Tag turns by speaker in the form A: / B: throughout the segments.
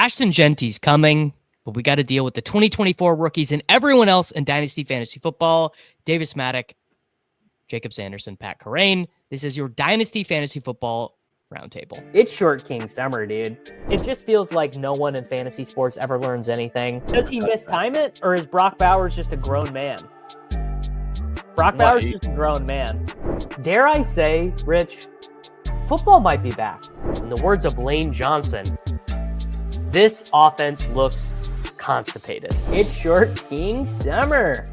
A: Ashton Genty's coming, but we got to deal with the 2024 rookies and everyone else in Dynasty Fantasy Football. Davis Maddock, Jakob Sanderson, Pat Carrain. This is your Dynasty Fantasy Football Roundtable.
B: It's Short King Summer, dude. It just feels like no one in fantasy sports ever learns anything. Does he mistime it, or is Brock Bowers just a grown man? Brock Bowers is just a grown man. Dare I say, Rich, football might be back. In the words of Lane Johnson, this offense looks constipated. It's Short King Summer.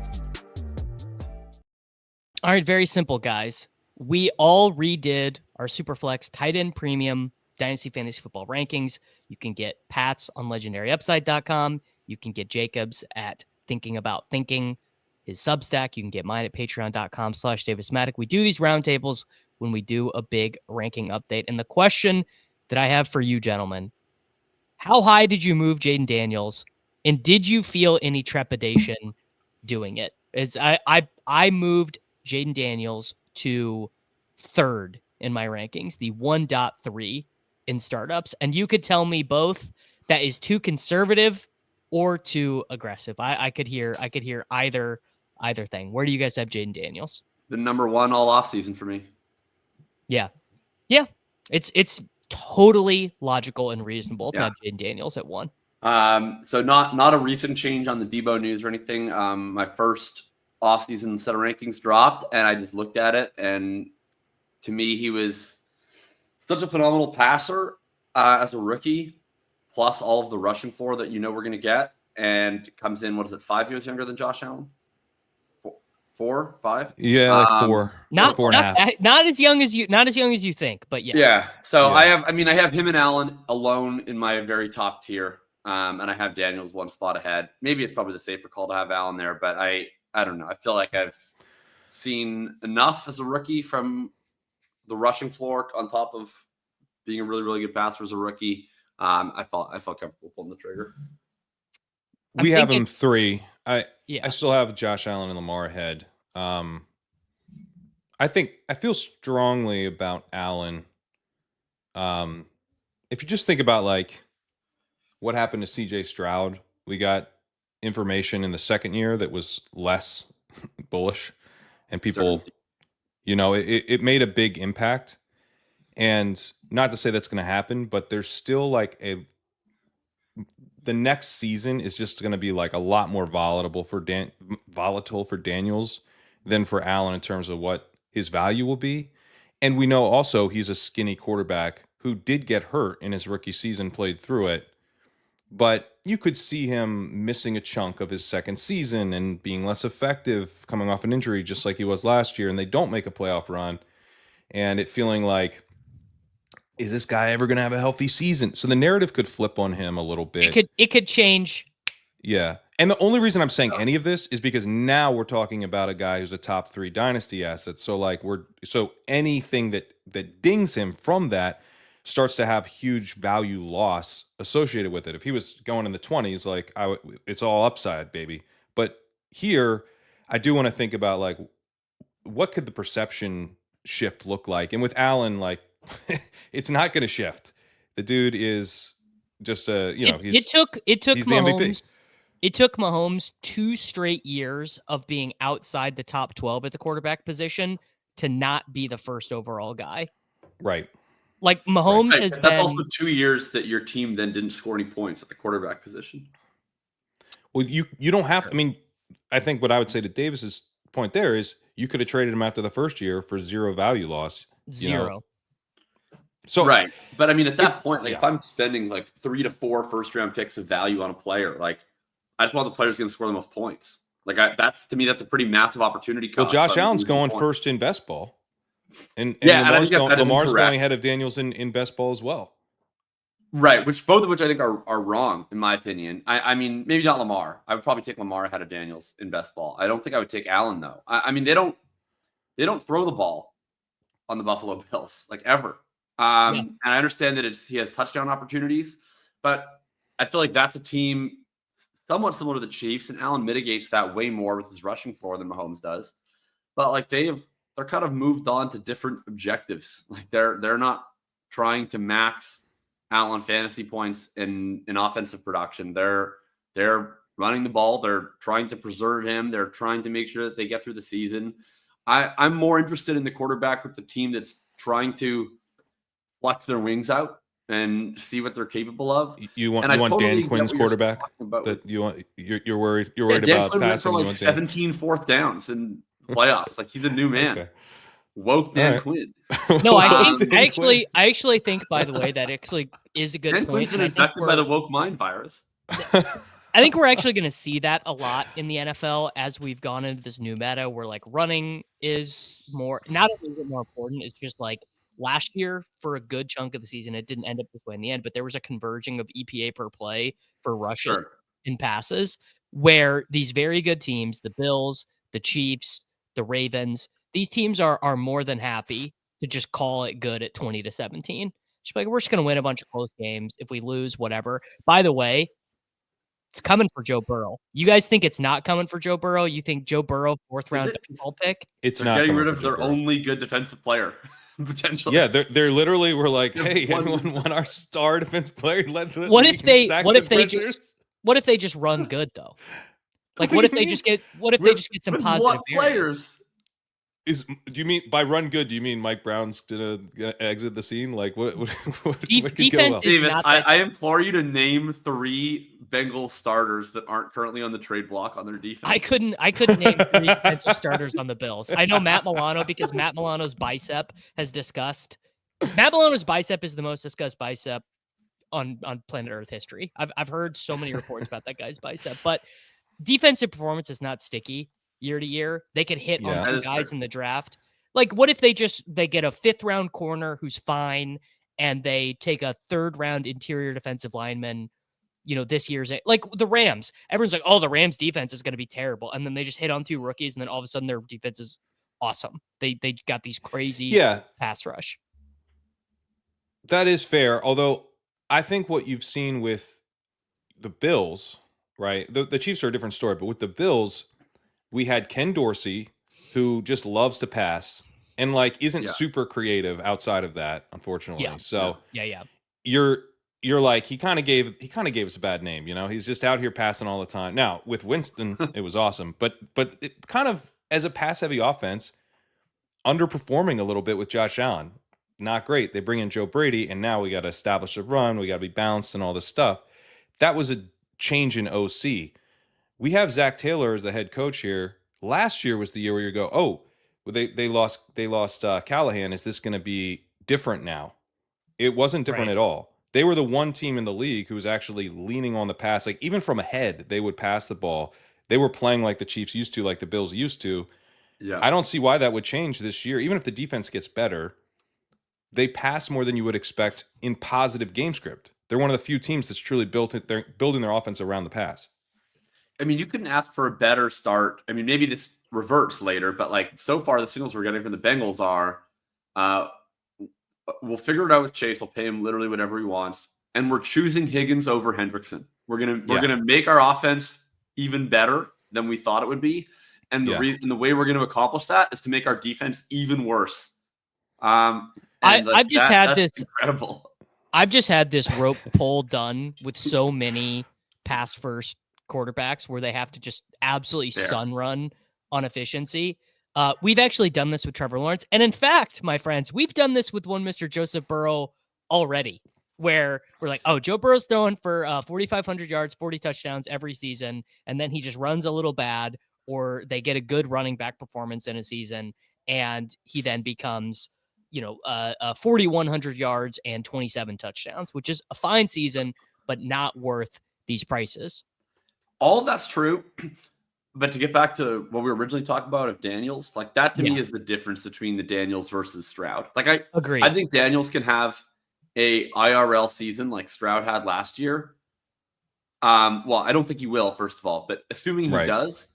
A: All right, very simple, guys. We all redid our Superflex tight end premium Dynasty Fantasy Football rankings. You can get Pat's on legendaryupside.com. You can get Jacob's at Thinking About Thinking, his Substack. You can get mine at patreon.com/Davis Maddock. We do these roundtables when we do a big ranking update. And the question that I have for you, gentlemen, how high did you move Jaden Daniels? And did you feel any trepidation doing it? I moved Jaden Daniels to third in my rankings, the 1.3 in startups. And you could tell me both that is too conservative or too aggressive. I could hear either thing. Where do you guys have Jaden Daniels?
C: The number one all offseason for me.
A: Yeah. It's totally logical and reasonable to have Jaden Daniels at 1.
C: So not a recent change on the Debo news or anything. My first offseason set of rankings dropped, and I just looked at it, and to me, he was such a phenomenal passer as a rookie, plus all of the rushing floor that we're going to get, and comes in, 5 years younger than Josh Allen? 4, 5?
D: Yeah, like 4.
A: Not
D: 4.5.
A: Not as young as you think, but yes.
C: Yeah. So yeah. I have him and Allen alone in my very top tier. And I have Daniels one spot ahead. Maybe it's probably the safer call to have Allen there, but I don't know. I feel like I've seen enough as a rookie from the rushing floor on top of being a really, really good passer as a rookie. I felt comfortable pulling the trigger.
D: We have him 3. I still have Josh Allen and Lamar ahead. I feel strongly about Allen. If you just think about like what happened to CJ Stroud, we got information in the second year that was less bullish, and people, it made a big impact. And not to say that's going to happen, but there's still like the next season is just going to be like a lot more volatile for Daniels than for Allen in terms of what his value will be. And we know also he's a skinny quarterback who did get hurt in his rookie season, played through it. But you could see him missing a chunk of his second season and being less effective coming off an injury, just like he was last year. And they don't make a playoff run. And it feeling like, is this guy ever going to have a healthy season? So the narrative could flip on him a little bit.
A: It could change.
D: Yeah. And the only reason I'm saying any of this is because now we're talking about a guy who's a top 3 dynasty asset. So like so anything that dings him from that starts to have huge value loss associated with it. If he was going in the 20s, like it's all upside, baby. But here, I do want to think about like, what could the perception shift look like? And with Allen, like, it's not going to shift. The dude is just it took
A: Mahomes. It took Mahomes 2 straight years of being outside the top 12 at the quarterback position to not be the first overall guy.
D: Right.
A: Like Mahomes
C: right.
A: has
C: That's
A: been.
C: That's also 2 years that your team then didn't score any points at the quarterback position.
D: Well, you don't have to. I mean, I think what I would say to Davis's point there is you could have traded him after the first year for 0 value loss.
A: 0.
D: So
C: right. But I mean, at that point, like if I'm spending like 3 to 4 first round picks of value on a player, like I just want the players going to score the most points. Like that's a pretty massive opportunity cost.
D: Well, Josh Allen's going first in best ball. And Lamar's going ahead of Daniels in best ball as well.
C: Right, both of which I think are wrong, in my opinion. I mean, maybe not Lamar. I would probably take Lamar ahead of Daniels in best ball. I don't think I would take Allen, though. I mean, they don't throw the ball on the Buffalo Bills, like ever. And I understand that he has touchdown opportunities, but I feel like that's a team somewhat similar to the Chiefs, and Allen mitigates that way more with his rushing floor than Mahomes does. But like they're kind of moved on to different objectives. Like they're not trying to max Allen fantasy points in offensive production. They're running the ball. They're trying to preserve him. They're trying to make sure that they get through the season. I'm more interested in the quarterback with the team that's trying to flex their wings out and see what they're capable of.
D: You want
C: totally
D: Dan Quinn's quarterback? You're worried
C: Dan
D: about
C: Quinn went
D: passing.
C: for like 17 fourth downs in playoffs. Like, he's a new man.
D: Okay.
C: Woke Dan Quinn.
A: No, I
D: actually
A: think, by the way, that actually is a good
C: Dan
A: point.
C: Quinn's been infected by the woke mind virus.
A: I think we're actually going to see that a lot in the NFL as we've gone into this new meta where like running is more, not only is it more important, it's just like last year for a good chunk of the season, it didn't end up this way in the end, but there was a converging of EPA per play for rushing in passes where these very good teams, the Bills, the Chiefs, the Ravens, these teams are more than happy to just call it good at 20-17. Just like, we're just going to win a bunch of close games. If we lose, whatever. By the way, it's coming for Joe Burrow. You guys think it's not coming for Joe Burrow? You think Joe Burrow, 4th round baseball pick?
D: It's
C: They're
D: not
C: getting
D: coming
C: rid
D: for
C: of
D: Joe
C: their
D: Burrow.
C: only good defensive player, potentially.
D: Yeah, they're literally were like, hey, anyone want our star defense player? What if
A: they just run good though? Like, what if they just get some positive
C: players?
D: Do you mean by run good? Do you mean Mike Brown's gonna exit the scene? Like what
A: defense is
C: David,
A: not
C: I implore you to name 3 Bengals starters that aren't currently on the trade block on their defense.
A: I couldn't name 3 defensive starters on the Bills. I know Matt Milano because Matt Milano's bicep is the most discussed bicep on planet Earth history. I've heard so many reports about that guy's bicep, but defensive performance is not sticky year to year. They could hit on 2 guys in the draft. Like, what if they get a 5th round corner who's fine and they take a 3rd round interior defensive lineman, this year's, like the Rams. Everyone's like, oh, the Rams defense is going to be terrible. And then they just hit on 2 rookies and then all of a sudden their defense is awesome. They got these crazy pass rush.
D: That is fair. Although I think what you've seen with the Bills, right? The Chiefs are a different story, but with the Bills, we had Ken Dorsey, who just loves to pass and like isn't super creative outside of that, unfortunately.
A: Yeah.
D: So
A: You're
D: like he kind of gave us a bad name. He's just out here passing all the time. Now with Winston, it was awesome, but it kind of as a pass heavy offense, underperforming a little bit with Josh Allen. Not great. They bring in Joe Brady, and now we got to establish a run. We got to be balanced and all this stuff. That was a change in OC. We have Zach Taylor as the head coach here. Last year was the year where you go, oh, well, they lost Callahan. Is this going to be different now? It wasn't different at all. They were the one team in the league who was actually leaning on the pass. Like even from ahead, they would pass the ball. They were playing like the Chiefs used to, like the Bills used to. Yeah. I don't see why that would change this year. Even if the defense gets better, they pass more than you would expect in positive game script. They're one of the few teams that's truly they're building their offense around the pass.
C: I mean, you couldn't ask for a better start. I mean, maybe this reverts later, but like so far, the signals we're getting from the Bengals are, we'll figure it out with Chase. We'll pay him literally whatever he wants, and we're choosing Higgins over Hendrickson. We're gonna make our offense even better than we thought it would be, and the way we're going to accomplish that is to make our defense even worse.
A: I've just had this
C: incredible.
A: I've just had this rope pull done with so many pass first quarterbacks where they have to just absolutely sun run on efficiency. We've actually done this with Trevor Lawrence. And in fact, my friends, we've done this with one Mr. Joseph Burrow already, where we're like, oh, Joe Burrow's throwing for 4,500 yards, 40 touchdowns every season. And then he just runs a little bad, or they get a good running back performance in a season. And he then becomes, 4,100 yards and 27 touchdowns, which is a fine season, but not worth these prices.
C: All of that's true. But to get back to what we were originally talking about of Daniels, like that to me is the difference between the Daniels versus Stroud. Like I agree. I think Daniels can have a IRL season like Stroud had last year. Well, I don't think he will, first of all, but assuming he does,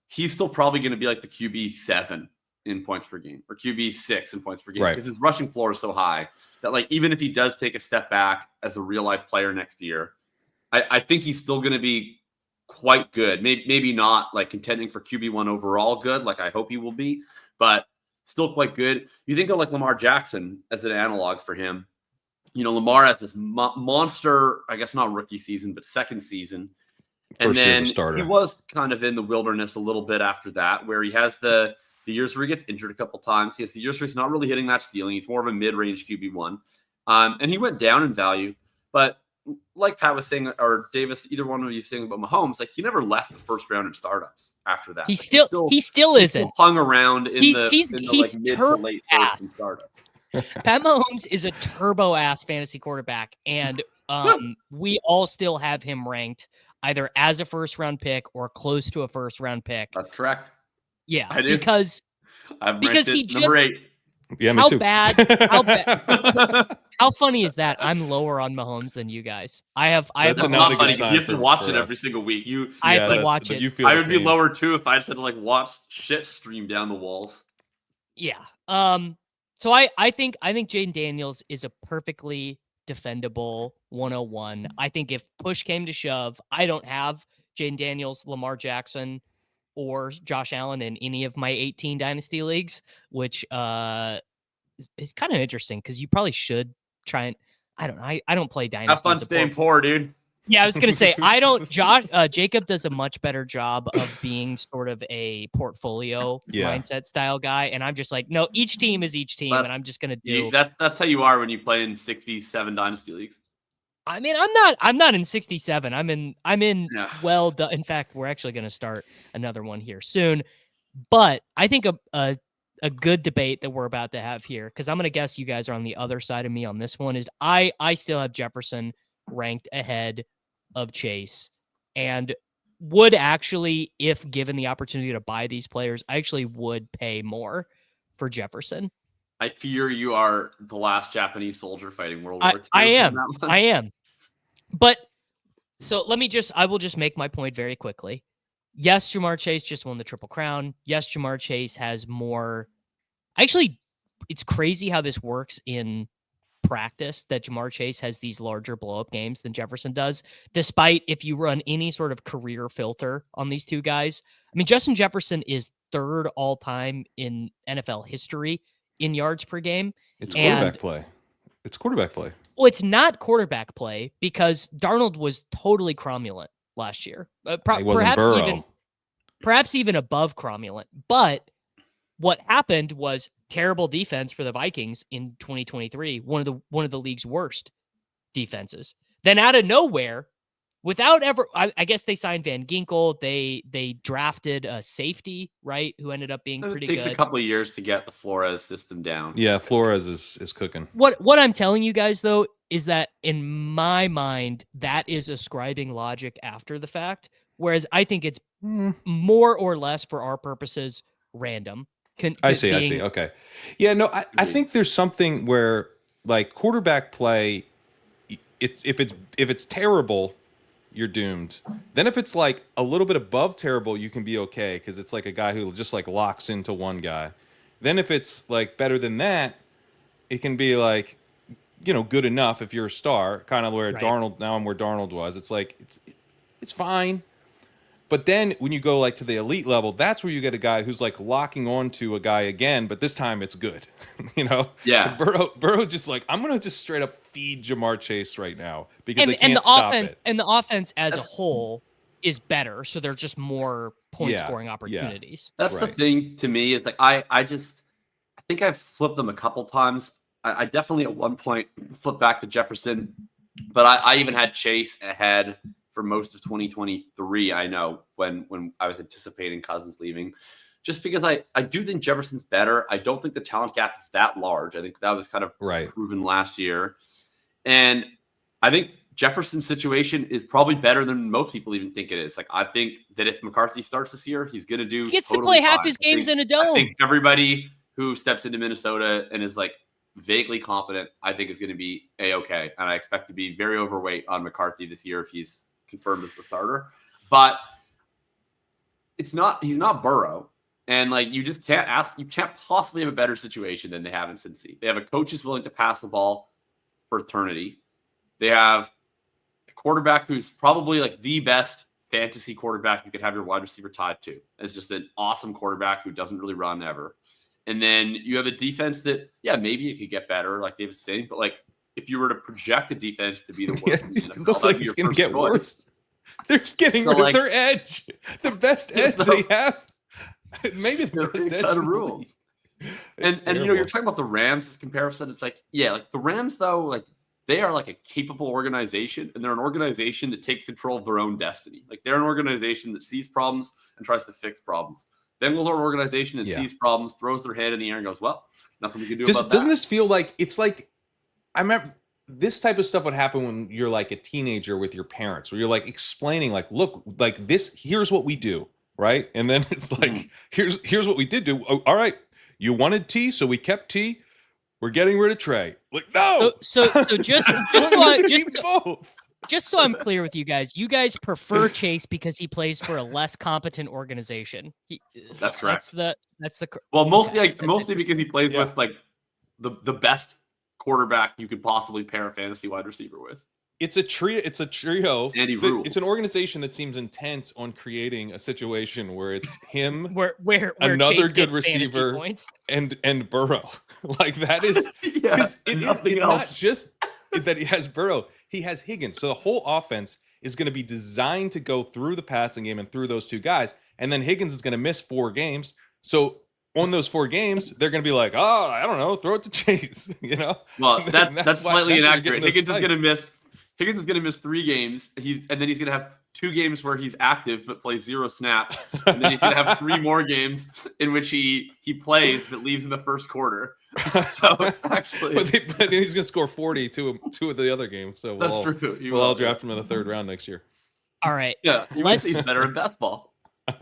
C: he's still probably going to be like the QB 7 in points per game or QB 6 in points per game because his rushing floor is so high that like even if he does take a step back as a real life player next year, I think he's still going to be quite good. Maybe not like contending for QB1 overall good, like I hope he will be, but still quite good. You think of like Lamar Jackson as an analog for him. Lamar has this monster, I guess not rookie season, but second season. And
D: First year as
C: then
D: a starter.
C: he was kind of in the wilderness a little bit after that, where he has the years where he gets injured a couple times. He has the years where he's not really hitting that ceiling. He's more of a mid-range QB1. And he went down in value. But like Pat was saying, or Davis, either one of you saying about Mahomes, like he never left the first round in startups after that.
A: He
C: Like,
A: still
C: he
A: isn't.
C: still hung around in the
A: he's
C: like mid to late first in startups.
A: Pat Mahomes is a turbo ass fantasy quarterback, and we all still have him ranked either as a first round pick or close to a first round pick.
C: That's correct.
A: Yeah,
C: I do.
A: because he just
C: number 8.
D: Yeah, me
A: how
D: too.
A: bad. How funny is that? I'm lower on Mahomes than you guys. I have
C: That's
D: not
C: not
D: a good
C: funny
D: sign
C: because you have to watch
D: for
C: it
D: us.
C: every single week.
A: I have to watch it.
D: You feel
C: I
D: the
C: would be
D: pain.
C: lower too if I just had to like watch shit stream down the walls.
A: Yeah. So I think Jaden Daniels is a perfectly defendable 101. I think if push came to shove, I don't have Jaden Daniels, Lamar Jackson, or Josh Allen in any of my 18 dynasty leagues, which is kind of interesting because you probably should try and I don't know. I don't play dynasty.
C: Have fun staying poor, dude.
A: Yeah, I was gonna say I don't. Jacob does a much better job of being sort of a portfolio mindset style guy, and I'm just like, no, each team is each team, and I'm just gonna do.
C: That's how you are when you play in 67 dynasty leagues.
A: I mean, I'm not in 67. I'm in.
C: Yeah.
A: Well, in fact, we're actually gonna start another one here soon. But I think a good debate that we're about to have here, because I'm gonna guess you guys are on the other side of me on this one, is I still have Jefferson ranked ahead of Chase, and would actually, if given the opportunity to buy these players, I actually would pay more for Jefferson.
C: I fear you are the last Japanese soldier fighting World War II.
A: I am. But so I will just make my point very quickly. Yes, Jamar Chase just won the Triple Crown. Yes, Jamar Chase has more. Actually, it's crazy how this works in practice, that Jamar Chase has these larger blow-up games than Jefferson does, despite if you run any sort of career filter on these two guys. I mean, Justin Jefferson is third all-time in NFL history in yards per game.
D: It's quarterback play.
A: Well, it's not quarterback play because Darnold was totally cromulent last year.
D: He wasn't Burrow.
A: Perhaps even above cromulent. But what happened was terrible defense for the Vikings in 2023, one of the league's worst defenses. Then out of nowhere, without ever, I guess they signed Van Ginkel. They drafted a safety, right, who ended up being pretty good.
C: It takes a couple of years to get the Flores system down.
D: Yeah, Flores is cooking.
A: What I'm telling you guys, though, is that in my mind, that is ascribing logic after the fact, whereas I think it's more or less, for our purposes, random.
D: I see. Okay. Yeah, no, I think there's something where, like, quarterback play, if it's terrible, you're doomed. Then if it's like a little bit above terrible, you can be okay because it's like a guy who just like locks into one guy. Then if it's like better than that, it can be like, good enough if you're a star, kind of where Darnold, now I'm where Darnold was. It's like, it's fine. But then when you go like to the elite level, that's where you get a guy who's like locking on to a guy again, but this time it's good.
C: Yeah.
D: Burrow's just like, I'm gonna just straight up feed Jamar Chase right now because they can't stop it.
A: And the offense as a whole is better, so there's just more point scoring opportunities.
C: Yeah. That's the thing to me, is like I think I've flipped them a couple times. I definitely at one point flipped back to Jefferson, but I even had Chase ahead for most of 2023, I know, when I was anticipating Cousins leaving, just because I do think Jefferson's better. I don't think the talent gap is that large. I think that was kind of proven last year. And I think Jefferson's situation is probably better than most people even think it is. Like, I think that if McCarthy starts this year, he's going to do.
A: He gets to play half his games in a dome.
C: I think everybody who steps into Minnesota and is like vaguely competent, I think is going to be A-okay. And I expect to be very overweight on McCarthy this year if he's confirmed as the starter. But he's not Burrow. And like, you just can't possibly have a better situation than they have in Cincy. They have a coach who's willing to pass the ball for eternity. They have a quarterback who's probably like the best fantasy quarterback you could have your wide receiver tied to. It's just an awesome quarterback who doesn't really run ever. And then you have a defense that, maybe it could get better, like David was saying, but like if you were to project a defense to be the worst,
D: Yeah,
C: in the
D: it
C: NFL,
D: looks
C: that'd
D: like
C: be
D: it's
C: your
D: going to
C: first
D: get
C: choice.
D: worse. They're getting
C: So,
D: rid of
C: like-
D: their edge, the best edge
C: So-
D: they have. Maybe the
C: They're
D: best
C: a
D: edge
C: ton
D: in
C: of
D: the
C: rules.
D: league.
C: And
D: It's
C: you know, you're
D: terrible.
C: talking about the Rams as comparison. It's like, yeah, like the Rams though, like they are like a capable organization, and they're an organization that takes control of their own destiny. Like they're an organization that sees problems and tries to fix problems. Bengals are an organization that
D: Yeah.
C: sees problems, throws their head in the air, and goes, "Well, nothing we can do
D: Doesn't
C: about that."
D: this feel like it's like I remember this type of stuff would happen when you're like a teenager with your parents, where you're like explaining, like, look, like this, here's what we do, right? And then it's like, here's what we did do. Oh, all right, you wanted T, so we kept T. We're getting rid of Trey. Like, no.
A: So just
D: both.
A: just so I'm clear with you guys prefer Chase because he plays for a less competent organization.
C: That's correct.
A: That's the
C: Well, mostly
A: okay,
C: like
A: that's
C: mostly because he plays
D: Yeah.
C: with like the best quarterback you could possibly pair a fantasy wide receiver with.
D: It's a trio. It's a trio.
C: And he
D: that-
C: rules.
D: It's an organization that seems intent on creating a situation where it's him
A: where
D: Another
A: Chase
D: good
A: gets fantasy
D: receiver.
A: points.
D: and Burrow. Like that is
C: Yeah,
D: because
C: nothing
D: it's
C: else.
D: not just that he has Burrow. He has Higgins. So the whole offense is going to be designed to go through the passing game and through those two guys. And then Higgins is going to miss 4 games. So on those 4 games, they're going to be like, oh, I don't know, throw it to Chase. You know?
C: Well, that's
D: why-
C: slightly
D: that's where you're
C: inaccurate.
D: getting those
C: Higgins is
D: spikes.
C: going to miss 3 games. And then he's going to have 2 games where he's active but plays 0 snaps, and then he's going to have 3 more games in which he plays but leaves in the first quarter. So it's actually
D: but he's going to score 40 two of the other games. So
C: that's true.
D: We'll all draft him in the 3rd round next year.
A: All right.
C: Yeah, you
A: Let's-
C: he's better in best ball.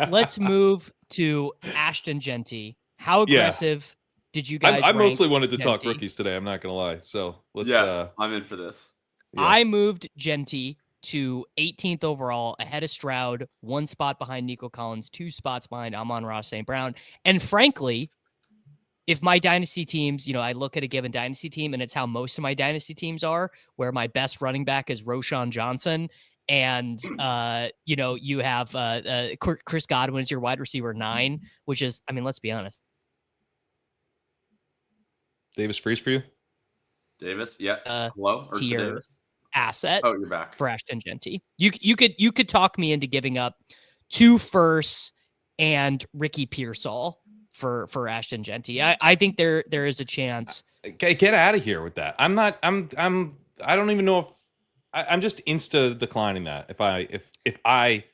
A: Let's move to Ashton Genty. How aggressive did you guys
D: I
A: rank
D: mostly wanted to talk
A: Genty?
D: rookies today. I'm not going to lie. So let's.
C: Yeah, I'm in for this.
D: Yeah.
A: I moved Genty to 18th overall, ahead of Stroud, 1 spot behind Nico Collins, 2 spots behind Amon-Ra St. Brown. And frankly, if my dynasty teams, I look at a given dynasty team, and it's how most of my dynasty teams are, where my best running back is Roshan Johnson, and you have Chris Godwin is your wide receiver 9, which is, let's be honest.
D: Davis freeze for you.
C: Davis, yeah. Hello, or to
A: tier
C: Davis?
A: Asset
C: Oh, you're back.
A: for Ashton Genty. You could talk me into giving up 2 firsts and Ricky Pearsall for Ashton Genty. I think there is a chance.
D: Get out of here with that. I don't even know if I'm just insta declining that. If I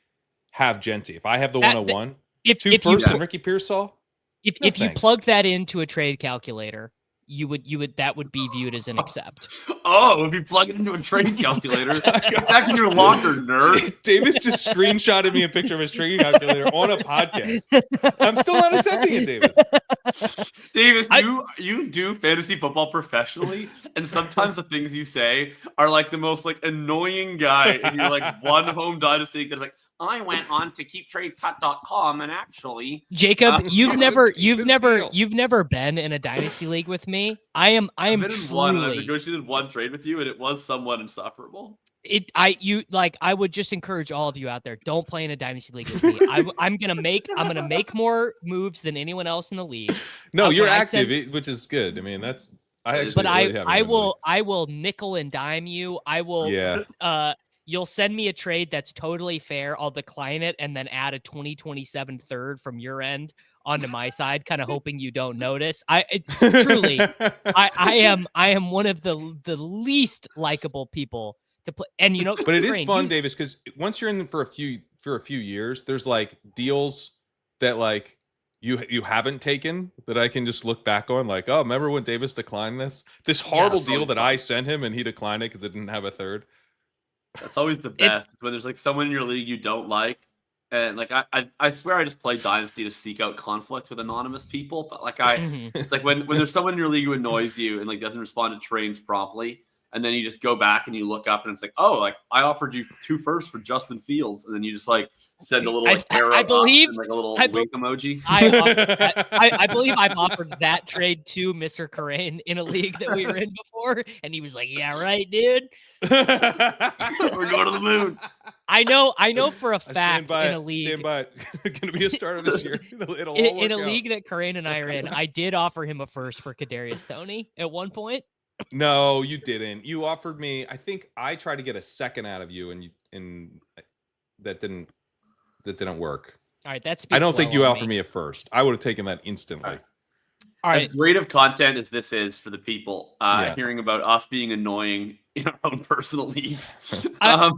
D: have Genty, if I have the 101,
A: If
D: 2
A: you
D: firsts and Ricky Pearsall.
A: if
D: No
A: you
D: thanks.
A: plug that into a trade calculator, you would that would be viewed as an accept.
C: Oh, if you plug it into a trade calculator, get back in your locker, nerd.
D: Davis just screenshotted me a picture of his trade calculator on a podcast. I'm still not accepting it, Davis.
C: Davis, you do fantasy football professionally, and sometimes the things you say are like the most like annoying guy in your like one home dynasty that's like, I went on to keeptradecut.com and actually
A: Jacob, you've never
D: deal.
A: been in a dynasty league with me. I am
C: I've been in one, and I've
A: truly
C: negotiated 1 trade with you, and it was somewhat insufferable.
A: I would just encourage all of you out there, don't play in a dynasty league with me. I'm gonna make more moves than anyone else in the league.
D: No, you're
A: when I
D: active,
A: said-
D: which is good. I mean, that's actually
A: But
D: really haven't been in
A: I will nickel and dime you. I will
D: the league.
A: you'll send me a trade that's totally fair. I'll decline it and then add a 2027 third from your end onto my side, kind of hoping you don't notice. Truly, I am one of the least likable people to play. And
D: But it is
A: Crane,
D: fun, Davis, because once you're in for a few years, there's like deals that like you haven't taken that I can just look back on, like, oh, remember when Davis declined this horrible
C: Yes.
D: deal that I sent him and he declined it because it didn't have a third.
C: That's always the best when there's like someone in your league you don't like. And like I swear I just play Dynasty to seek out conflict with anonymous people. But like it's like when there's someone in your league who annoys you and like doesn't respond to trades promptly, and then you just go back and you look up and it's like, oh, like I offered you 2 firsts for Justin Fields, and then you just like send a little like arrow
A: I
C: up
A: believe-
C: and, like a little
A: I
C: wink emoji.
A: I believe I've offered that trade to Mr. Corain in a league that we were in before, and he was like, "Yeah, right, dude."
C: We're going to the moon.
A: I know for a
D: I stand
A: fact
D: by
A: in a
D: it.
A: league
D: Stand by it. Going to be a starter this year. It'll all
A: in
D: work
A: a
D: out.
A: league that Corain and I are in, I did offer him a first for Kadarius Toney at one point.
D: No, you didn't. You offered me. I think I tried to get a second out of you, and that didn't work.
A: All right, that speaks
D: I don't think
A: well
D: you
A: on
D: offered me a first. I would have taken that instantly.
A: All
C: As
A: right,
C: great of content as this is for the people,
D: Yeah.
C: hearing about us being annoying in our own personal leagues.
A: I-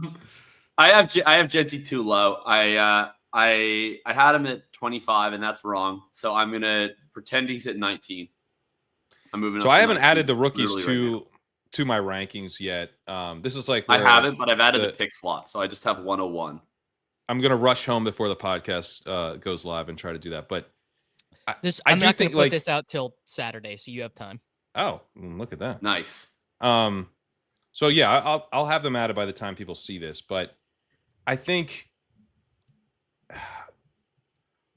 C: I have Genty too low. I had him at 25, and that's wrong. So I'm gonna pretend he's at 19. I'm moving.
D: So
C: up
D: I
C: to
D: haven't
C: 19,
D: added the rookies
C: literally right now.
D: to my rankings yet. This is like
C: I
D: where
C: haven't, but I've added the pick slot, so I just have 101.
D: I'm gonna rush home before the podcast goes live and try to do that. But
A: I'm
D: do
A: not going to
D: think,
A: put
D: like,
A: this out till Saturday, so you have time.
D: oh, look at that.
C: Nice.
D: So yeah, I'll have them added by the time people see this. But I think,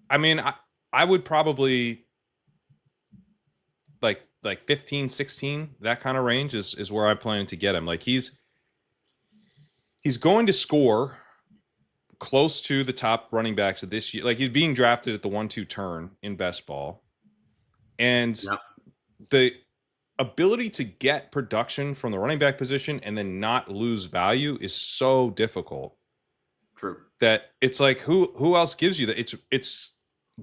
D: I mean, I would probably like 15, 16, that kind of range is where I'm planning to get him. Like he's going to score close to the top running backs of this year. Like he's being drafted at the 1-2 turn in best ball. And the ability to get production from the running back position and then not lose value is so difficult.
C: True.
D: That it's like, who else gives you that? It's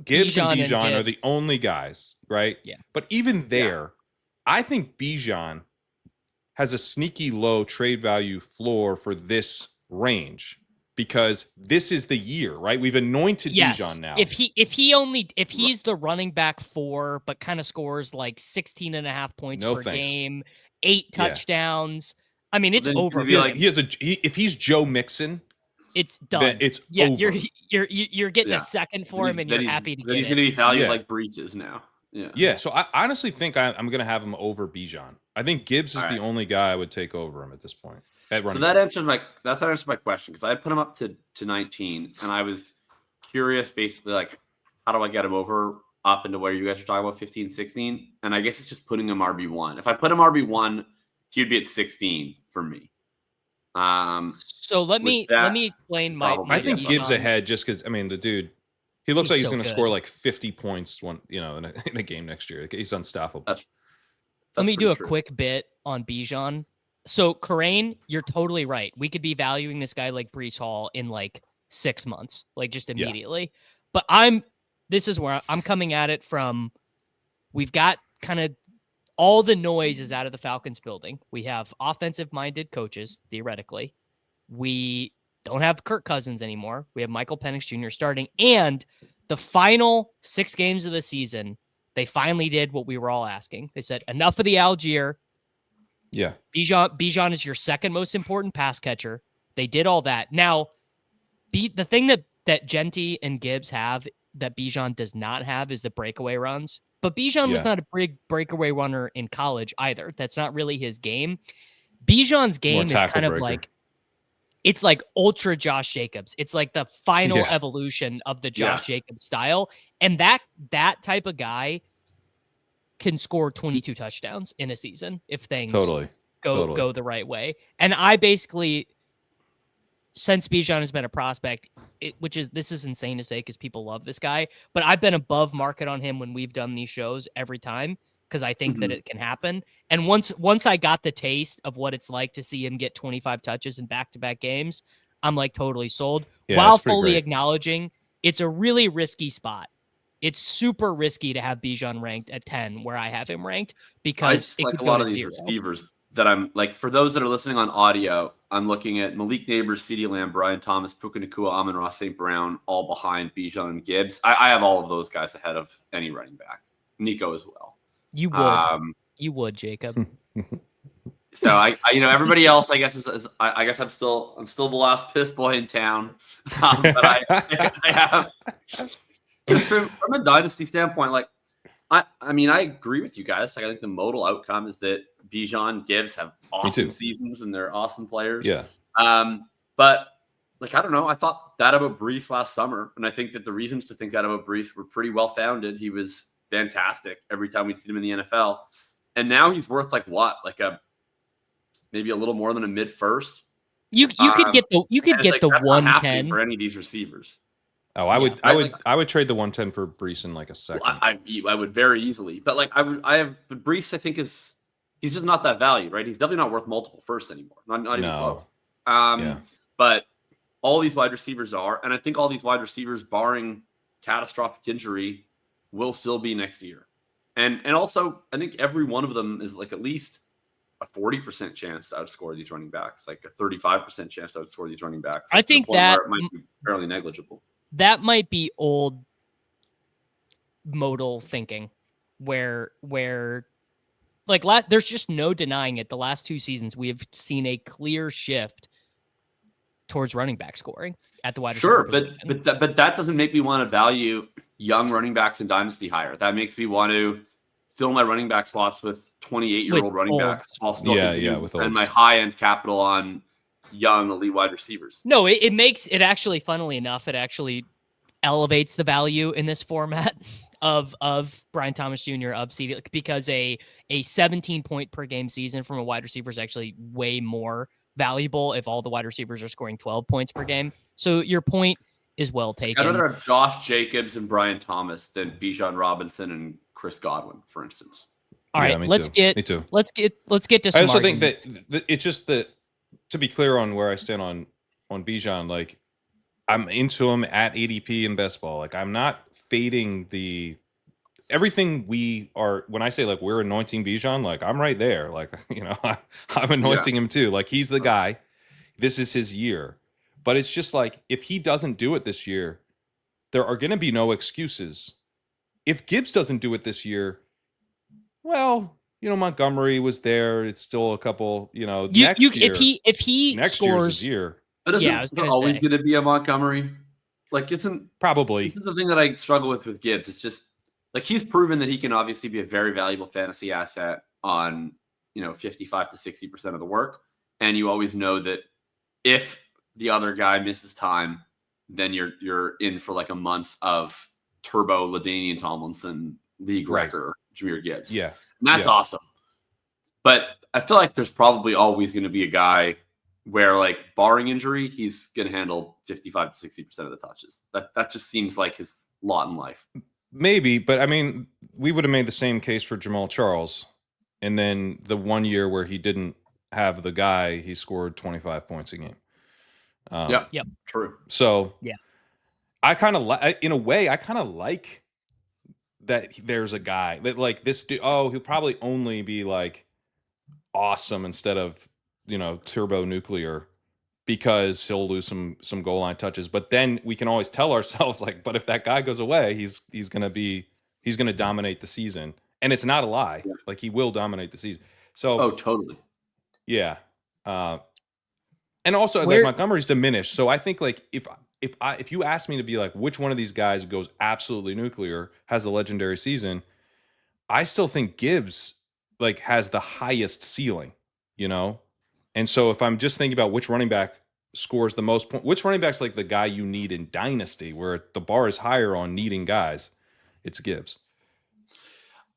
D: Gibbs and Bijan are the only guys, right?
A: Yeah.
D: But even there, I think Bijan has a sneaky low trade value floor for this range because this is the year, right? We've anointed Bijan now.
A: If he's the running back 4, but kind of scores like 16.5 points per game, 8 touchdowns. I mean, it's over.
D: If he's Joe Mixon,
A: it's done.
D: It's
A: over.
D: You're
A: getting a second for him, and you're happy to get it.
C: He's going to be valued like Brees is now.
D: Yeah. So I honestly think I'm going to have him over Bijan. I think Gibbs is the only guy I would take over him at this point.
C: So that answers my question, because I put him up to 19, and I was curious, basically, like, how do I get him up into where you guys are talking about 15, 16? And I guess it's just putting him RB1. If I put him RB1, he'd be at 16 for me.
A: So let me explain my.
D: I think Gibbs ahead just because, I mean, the dude, he looks like he's going to score like 50 points in a game next year. He's unstoppable.
A: Let me do a quick bit on Bijan. So, Karain, you're totally right. We could be valuing this guy like Brees Hall in like 6 months, like just immediately. Yeah. But this is where I'm coming at it from. We've got kind of all the noise is out of the Falcons building. We have offensive-minded coaches, theoretically. We don't have Kirk Cousins anymore. We have Michael Penix Jr. starting. And the final 6 games of the season, they finally did what we were all asking. They said, enough of the Algier.
D: Yeah.
A: Bijan is your second most important pass catcher. They did all that. Now, the thing that Genty and Gibbs have that Bijan does not have is the breakaway runs. But Bijan was not a big breakaway runner in college either. That's not really his game. Bijan's game is kind of like, it's like ultra Josh Jacobs. It's like the final evolution of the Josh Jacobs style. And that type of guy can score 22 touchdowns in a season if things go the right way. And I basically, since Bijan has been a prospect, this is insane to say because people love this guy, but I've been above market on him when we've done these shows every time because I think that it can happen. And once I got the taste of what it's like to see him get 25 touches in back-to-back games, I'm like totally sold, while fully acknowledging it's a really risky spot. It's super risky to have Bijan ranked at 10 where I have him ranked because
C: like a lot of these receivers that I'm like, for those that are listening on audio, I'm looking at Malik Neighbors, CeeDee Lamb, Brian Thomas, Puka Nacua, Amon-Ra St. Brown, all behind Bijan and Gibbs. I have all of those guys ahead of any running back. Nico as well.
A: You would. You would, Jacob.
C: So I everybody else, I guess I guess I'm still the last piss boy in town. But I have, just from a dynasty standpoint, like I mean, I agree with you guys. Like, I think the modal outcome is that Bijan, Gibbs have awesome seasons and they're awesome players.
D: Yeah.
C: But like, I don't know. I thought that about Brees last summer, and I think that the reasons to think that about Brees were pretty well founded. He was fantastic every time we'd seen him in the NFL, and now he's worth like what, like maybe a little more than a mid first.
A: You could get the 110
C: for any of these receivers.
D: Oh, I would trade the 110 for Brees in like a second.
C: Well, I would very easily, but like but Brees, I think he's he's just not that value, right? He's definitely not worth multiple firsts anymore. Not even close.
D: Yeah.
C: But all these wide receivers are, and I think all these wide receivers, barring catastrophic injury, will still be next year. And also, I think every one of them is like at least a 40% chance to outscore these running backs, like a 35% chance to outscore these running backs.
A: I think that
C: it might be fairly negligible.
A: That might be old modal thinking, where like there's just no denying it. The last 2 seasons, we have seen a clear shift towards running back scoring at the wide receiver position.
C: but that doesn't make me want to value young running backs in Dynasty higher. That makes me want to fill my running back slots with 28-year-old running backs while still continuing to spend my high-end capital on young elite wide receivers.
A: No, it makes it actually, funnily enough, it actually elevates the value in this format of Brian Thomas Jr. of CD, because a 17 point per game season from a wide receiver is actually way more valuable if all the wide receivers are scoring 12 points per game. So your point is well taken.
C: I'd rather have Josh Jacobs and Brian Thomas than Bijan Robinson and Chris Godwin, for instance.
A: All right, let's get to some
D: I also
A: arguments.
D: think that it's just that, to be clear on where I stand on Bijan, like, I'm into him at ADP in best ball. Like, I'm not fading everything we are. When I say like we're anointing Bijan, like I'm right there. Like, I'm anointing him too. Like, he's the guy. This is his year. But it's just like, if he doesn't do it this year, there are going to be no excuses. If Gibbs doesn't do it this year, well, Montgomery was there. It's still a couple. Next year,
A: if he
D: next
A: scores
D: year's his year.
C: But isn't there always going to be a Montgomery? Like,
D: probably.
C: This is the thing that I struggle with Gibbs. It's just like, he's proven that he can obviously be a very valuable fantasy asset on 55 to 60% of the work, and you always know that if the other guy misses time, then you're in for like a month of turbo LaDainian Tomlinson league wrecker Jahmyr Gibbs.
D: Yeah,
C: and that's awesome. But I feel like there's probably always going to be a guy where, like, barring injury, he's going to handle 55 to 60% of the touches. That just seems like his lot in life.
D: Maybe, but I mean, we would have made the same case for Jamal Charles. And then the 1 year where he didn't have the guy, he scored 25 points a game.
C: Yep. True.
D: So, yeah, I kind of in a way, I kind of like that there's a guy that, like, this dude, he'll probably only be like awesome instead of, turbo nuclear, because he'll lose some goal line touches. But then we can always tell ourselves, like, but if that guy goes away, he's going to dominate the season. And it's not a lie. Yeah. Like, he will dominate the season. So,
C: totally.
D: Yeah. And also, like, Montgomery's diminished. So I think, like, if you ask me to be like, which one of these guys goes absolutely nuclear, has the legendary season, I still think Gibbs, like, has the highest ceiling, And so if I'm just thinking about which running back scores the most points, which running back's like the guy you need in Dynasty, where the bar is higher on needing guys, it's Gibbs.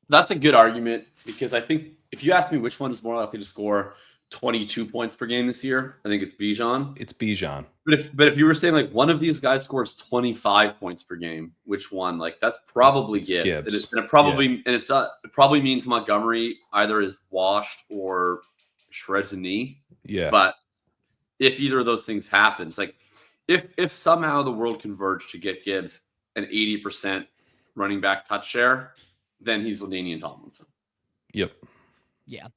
C: That's a good argument, because I think if you ask me which one is more likely to score 22 points per game this year, I think it's Bijan.
D: It's Bijan.
C: But if you were saying, like, one of these guys scores 25 points per game, which one? Like, that's probably Gibbs. And it probably means Montgomery either is washed or shreds a knee.
D: Yeah.
C: But if either of those things happens, like, if somehow the world converged to get Gibbs an 80% running back touch share, then he's LaDainian Tomlinson.
D: Yep.
A: Yeah.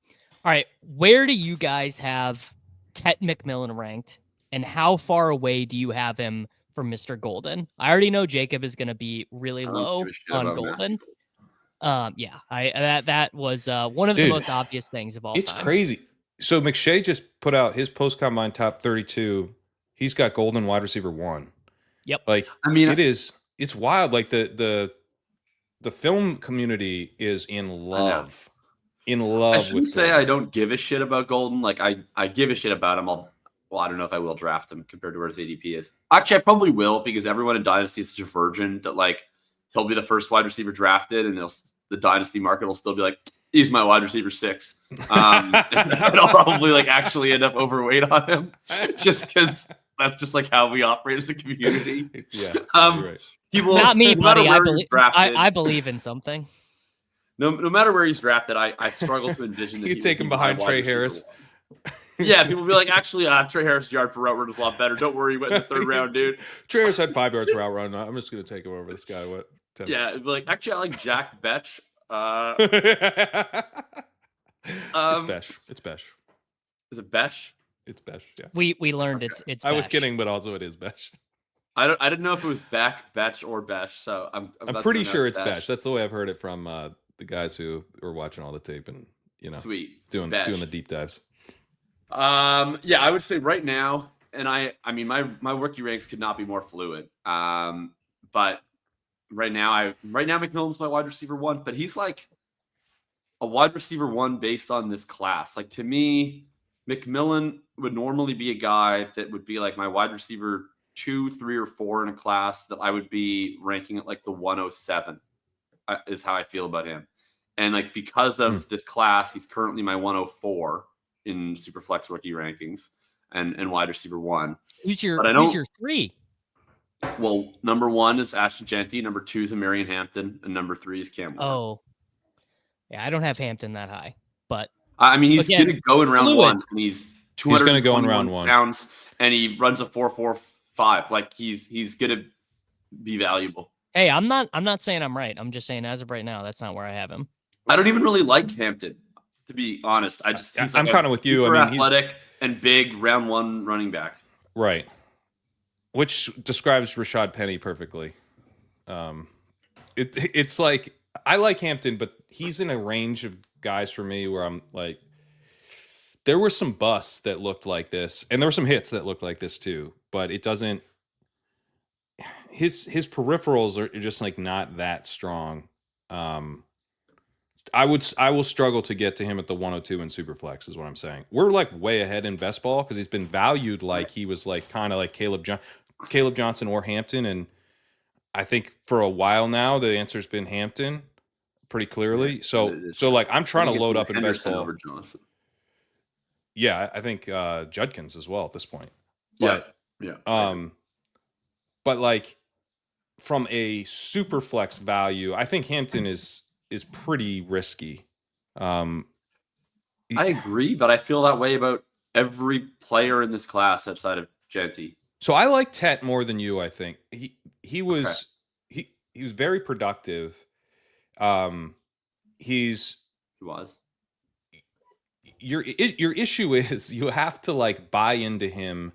A: All right. Where do you guys have Tet McMillan ranked, and how far away do you have him from Mr. Golden? I already know Jakob is going to be really low on Golden. That was one of the most obvious things of all time.
D: It's crazy. So McShay just put out his post-combine top 32. He's got Golden wide receiver 1.
A: Yep.
D: Like, I mean, it's wild. Like, the film community is in love.
C: I shouldn't say I don't give a shit about Golden. Like, I give a shit about him. I don't know if I will draft him compared to where his ADP is. Actually, I probably will, because everyone in Dynasty is such a virgin that, like, he'll be the first wide receiver drafted, and the Dynasty market will still be like, he's my wide receiver 6. And I'll probably, like, actually end up overweight on him, just because that's just, like, how we operate as a community.
D: Yeah,
C: right.
A: Not me, buddy. I believe in something.
C: no matter where he's drafted, I struggle to envision that
D: You
C: he
D: take
C: would
D: him
C: be my
D: behind
C: wide
D: Trey
C: receiver
D: Harris.
C: one. Yeah, people be like, actually, Trey Harris' yard per route run is a lot better. Don't worry, he went in the third round, dude.
D: Trey Harris had 5 yards route run. I'm just gonna take him over this guy. What? 10.
C: Yeah, it'd be like, actually, I like Jack Betch.
D: It's Besh. It's Besh.
C: Is it Betch?
D: It's Besh. Yeah.
A: We learned it's.
D: I was
A: Bash.
D: kidding, but also it is Besh.
C: I didn't know if it was Betch, or Besh. So I'm
D: pretty sure it's Besh. That's the way I've heard it from the guys who were watching all the tape and
C: sweet
D: doing the deep dives.
C: Yeah, I would say right now, and I mean my rookie ranks could not be more fluid. But right now McMillan's my wide receiver 1, but he's like a wide receiver 1 based on this class. Like, to me, McMillan would normally be a guy that would be like my wide receiver 2, 3, or 4 in a class that I would be ranking at like the 107 is how I feel about him. And like, because of this class, he's currently my 104 in Superflex rookie rankings and wide receiver 1.
A: Who's your 3?
C: Well, number 1 is Ashton Jeanty, number 2 is Omarion Hampton, and number 3 is Cam Warren.
A: Oh, yeah, I don't have Hampton that high, but
C: I mean, he's going to go in round 1, and he's 200
D: going to go in round 1
C: pounds, and he runs a 4.45. Like, he's going to be valuable.
A: Hey, I'm not saying I'm right. I'm just saying as of right now, that's not where I have him.
C: I don't even really like Hampton, to be honest.
D: I'm kind of with you. I mean,
C: athletic and big round 1 running back.
D: Right. Which describes Rashad Penny perfectly. It's like, I like Hampton, but he's in a range of guys for me where I'm like, there were some busts that looked like this, and there were some hits that looked like this too, but it doesn't, his peripherals are just like not that strong. I will struggle to get to him at the 102 in Superflex is what I'm saying. We're like way ahead in best ball because he's been valued like he was like kind of like Caleb Johnson or Hampton, and I think for a while now the answer's been Hampton pretty clearly. So like I'm trying to load up in best ball.
C: Over Johnson.
D: Yeah, I think Judkins as well at this point.
C: But, yeah.
D: But like from a Superflex value, I think Hampton is pretty risky.
C: I agree, but I feel that way about every player in this class outside of Jeanty.
D: So I like Tet more than you. I think he was very productive. He was. Your issue is you have to like buy into him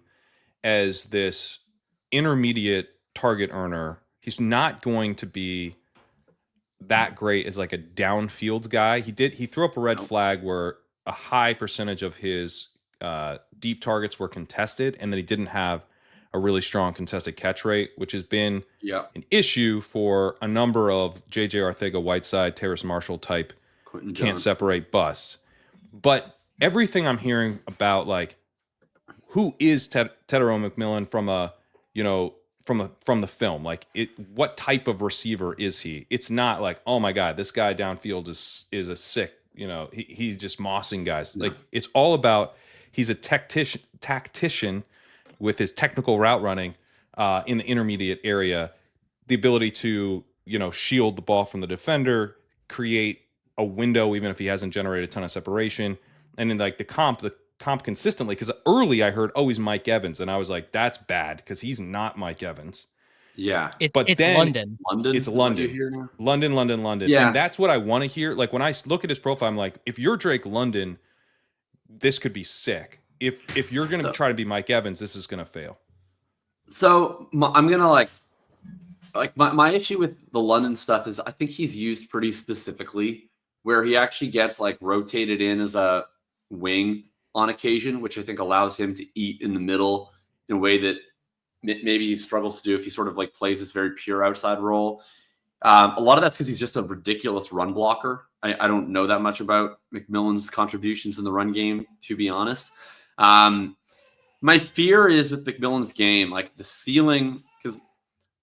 D: as this intermediate target earner. He's not going to be that great as like a downfield guy. He threw up a red flag where a high percentage of his deep targets were contested, and that he didn't have a really strong contested catch rate, which has been an issue for a number of J.J. Arcega-Whiteside, Terrace Marshall type can't separate busts. But everything I'm hearing about like who is Tetero McMillan from a from the film, like what type of receiver is he? It's not like, oh my God, this guy downfield is a sick, he's just mossing guys. No. Like it's all about he's a tactician with his technical route running in the intermediate area, the ability to shield the ball from the defender, create a window even if he hasn't generated a ton of separation, and then like the comp consistently, because early I heard, oh, he's Mike Evans, and I was like, that's bad because he's not Mike Evans.
C: Yeah,
A: it's
C: then
A: London.
C: It's London.
D: London.
C: Yeah,
D: and that's what I want to hear. Like when I look at his profile, I'm like, if you're Drake London, this could be sick. If you're going to try to be Mike Evans, this is going to fail.
C: So I'm gonna like my issue with the London stuff is I think he's used pretty specifically where he actually gets like rotated in as a wing on occasion, which I think allows him to eat in the middle in a way that maybe he struggles to do if he sort of like plays this very pure outside role. A lot of that's because he's just a ridiculous run blocker. I don't know that much about McMillan's contributions in the run game, to be honest. My fear is with McMillan's game, like the ceiling, because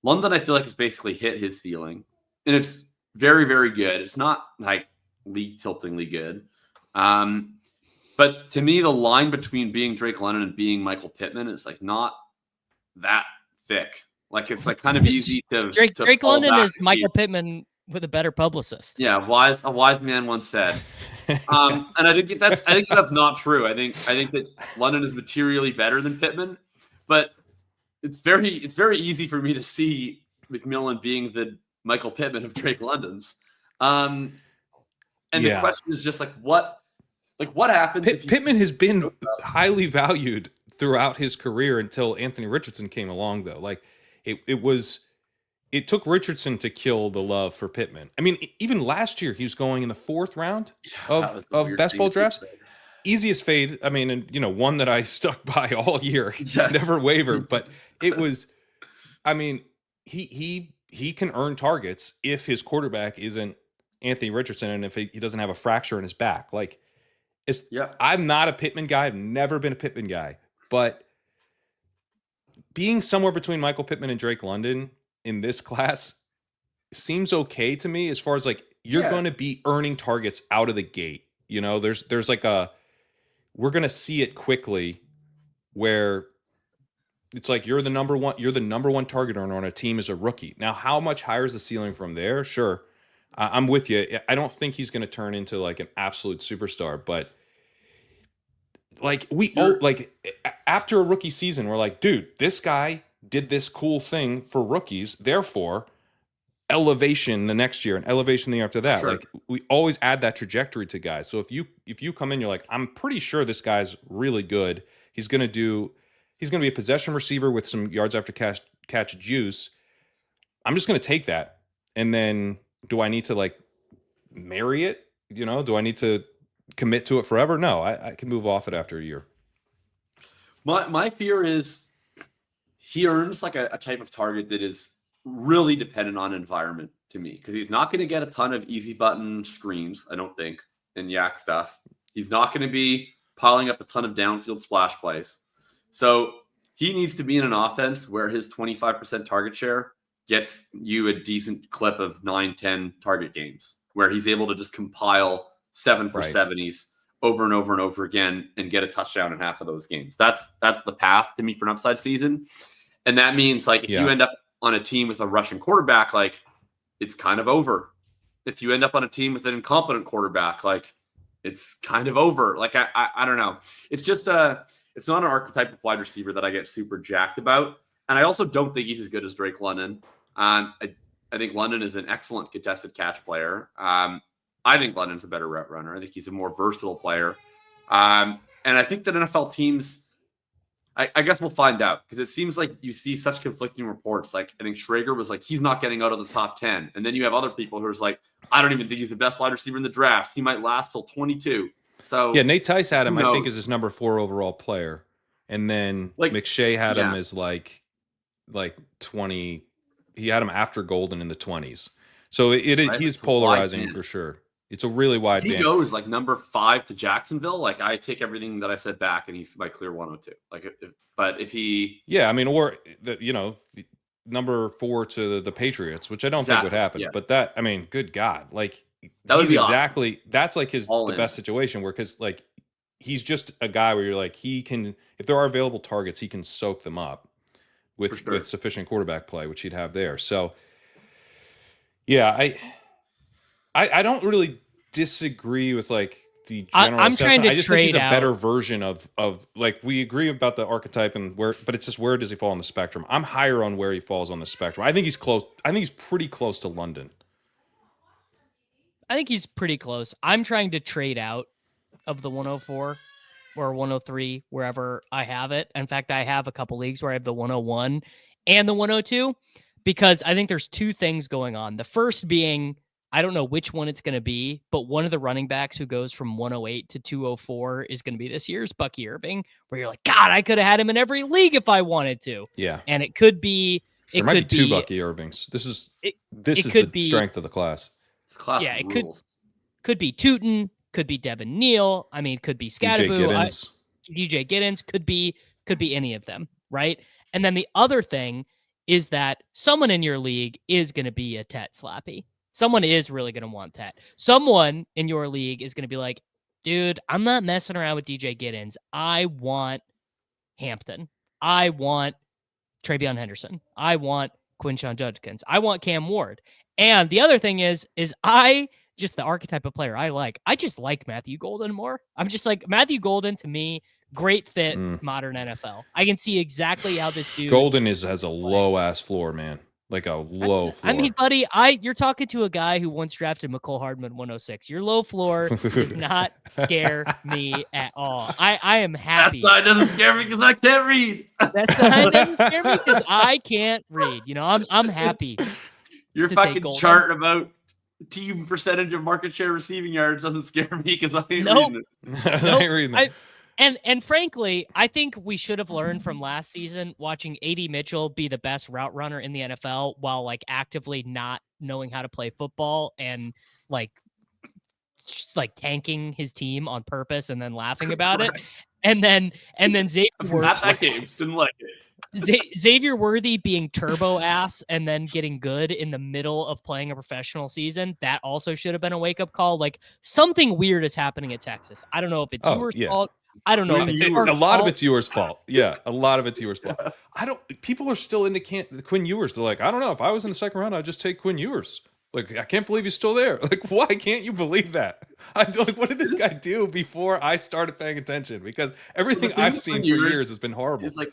C: London, I feel like, has basically hit his ceiling, and it's very, very good. It's not like league tiltingly good. But to me, the line between being Drake London and being Michael Pittman is like not that thick. Like it's like kind of easy to
A: Drake London is Michael Pittman with a better publicist.
C: Yeah, a wise man once said. And I think that's not true. I think that London is materially better than Pittman, but it's very easy for me to see McMillan being the Michael Pittman of Drake London's. And the question is just what happens if
D: Pittman has been highly valued throughout his career until Anthony Richardson came along, though. Like it took Richardson to kill the love for Pittman. I mean, even last year he was going in the 4th round of best ball drafts. Easiest fade. I mean, and one that I stuck by all year, never wavered. But it was, I mean, he can earn targets if his quarterback isn't Anthony Richardson and if he doesn't have a fracture in his back. Like, I'm not a Pittman guy. I've never been a Pittman guy, but being somewhere between Michael Pittman and Drake London in this class seems okay to me as far as like you're going to be earning targets out of the gate. There's like we're going to see it quickly where it's like you're the number one target earner on a team as a rookie. Now, how much higher is the ceiling from there? Sure. I'm with you. I don't think he's going to turn into like an absolute superstar, but like after a rookie season, we're like, dude, this guy did this cool thing for rookies. Therefore, elevation the next year and elevation the year after that. Sure. Like we always add that trajectory to guys. So if you come in, you're like, I'm pretty sure this guy's really good. He's going to be a possession receiver with some yards after catch juice. I'm just going to take that. And then do I need to like marry it? Do I need to commit to it forever? No, I can move off it after a year.
C: My fear is he earns like a type of target that is really dependent on environment to me, because he's not going to get a ton of easy button screens, I don't think, and yak stuff. He's not going to be piling up a ton of downfield splash plays. So he needs to be in an offense where his 25% target share gets you a decent clip of 9-10 target games, where he's able to just compile 7 for 70s over and over and over again and get a touchdown in half of those games. That's the path to me for an upside season. And that means like if you end up on a team with a Russian quarterback, like it's kind of over. If you end up on a team with an incompetent quarterback, like it's kind of over. Like I don't know. It's just it's not an archetype of wide receiver that I get super jacked about. And I also don't think he's as good as Drake London. I think London is an excellent contested catch player. I think London's a better route runner. I think he's a more versatile player. And I think that NFL teams, I guess we'll find out, because it seems like you see such conflicting reports. Like I think Schrager was like, he's not getting out of the top 10. And then you have other people who are like, I don't even think he's the best wide receiver in the draft. He might last till 22. So
D: Nate Tice had him, I think, as his number 4 overall player. And then like McShay had him as like 20. He had him after Golden in the 20s. So he's polarizing for sure. It's a really wide band.
C: He goes like number 5 to Jacksonville. Like I take everything that I said back, and he's my clear 102. Like, but if he,
D: or number 4 to the Patriots, which I don't think would happen. Yeah. But that, I mean, good God, like that was exactly awesome. That's like the best situation because like he's just a guy where you're like he can, if there are available targets, he can soak them up with sufficient quarterback play, which he'd have there. So yeah, I don't really disagree with like the general
A: I'm trying to
D: I just
A: trade
D: think he's a
A: out.
D: better version of like we agree about the archetype and but it's just where does he fall on the spectrum? I'm higher on where he falls on the spectrum. I think he's close. I think he's pretty close to London.
A: I think he's pretty close. I'm trying to trade out of the 104 or 103, wherever I have it. In fact, I have a couple leagues where I have the 101 and the 102, because I think there's two things going on. The first being, I don't know which one it's going to be, but one of the running backs who goes from 108 to 204 is going to be this year's Bucky Irving, where you're like, God, I could have had him in every league if I wanted to.
D: Yeah.
A: And it could be,
D: there might be 2 Bucky Irvings. This is the strength of the class.
C: Yeah,
A: it could be Tootin, could be Devin Neal. I mean, could be Scatterboo. DJ Giddens could be any of them, right? And then the other thing is that someone in your league is going to be a Tet slappy. Someone is really going to want Tet. Someone in your league is going to be like, dude, I'm not messing around with DJ Giddens. I want Hampton. I want Travion Henderson. I want Quinshon Judkins. I want Cam Ward. And the other thing is I just the archetype of player I like. I just like Matthew Golden more. I'm just like Matthew Golden to me, great fit modern NFL. I can see exactly how this dude
D: Golden has a low ass floor, man. Like a low floor.
A: I mean, buddy, you're talking to a guy who once drafted McCole Hardman 106. Your low floor does not scare me at all. I am happy.
C: That sign doesn't scare me because I can't read.
A: That sign doesn't scare me because I can't read. You know, I'm happy.
C: Your fucking chart about team percentage of market share receiving yards doesn't scare me because I ain't reading it.
D: I ain't reading it.
A: And frankly, I think we should have learned from last season watching A.D. Mitchell be the best route runner in the NFL while like actively not knowing how to play football and like just like tanking his team on purpose and then laughing about it. And then Xavier
C: Not that game. Didn't like it.
A: Xavier Worthy being turbo ass and then getting good in the middle of playing a professional season. That also should have been a wake up call. Like something weird is happening at Texas. I don't know if it's yours fault. I don't know if it's
D: a lot of it's yours fault. Yeah, a lot of it's yours fault. People are still into Quinn Ewers. They're like, I don't know. If I was in the second round, I'd just take Quinn Ewers. Like, I can't believe he's still there. Like, why can't you believe that? What did this guy do before I started paying attention? Because everything I've seen for years has been horrible.
C: It's like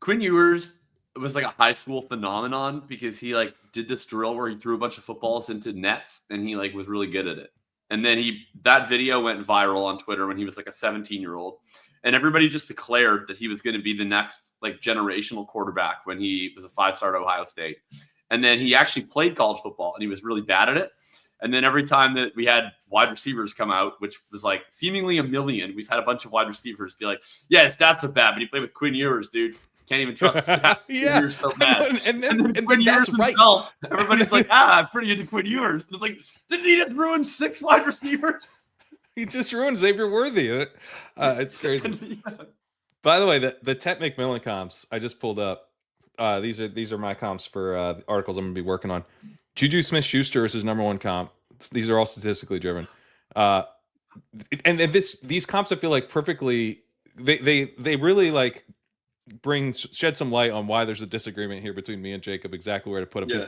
C: Quinn Ewers was like a high school phenomenon because he like did this drill where he threw a bunch of footballs into nets and he like was really good at it. And then that video went viral on Twitter when he was like a 17-year-old. And everybody just declared that he was going to be the next like generational quarterback when he was a 5-star at Ohio State. And then he actually played college football and he was really bad at it. And then every time that we had wide receivers come out, which was like seemingly a million, we've had a bunch of wide receivers be like, yeah, his stats are bad, but he played with Quinn Ewers, dude. Can't even trust his stats.
D: Yeah.
C: Ewers so bad.
D: And then
C: Quinn Ewers himself, everybody's like, I'm pretty into Quinn Ewers. And it's like, didn't he just ruin 6 wide receivers?
D: He just ruined Xavier Worthy. It's crazy. Yeah. By the way, the Tet McMillan comps I just pulled up. These are my comps for articles I'm going to be working on. Juju Smith-Schuster is his number one comp. These are all statistically driven. And these comps I feel like perfectly they really like shed some light on why there's a disagreement here between me and Jacob exactly where to put him. Yeah.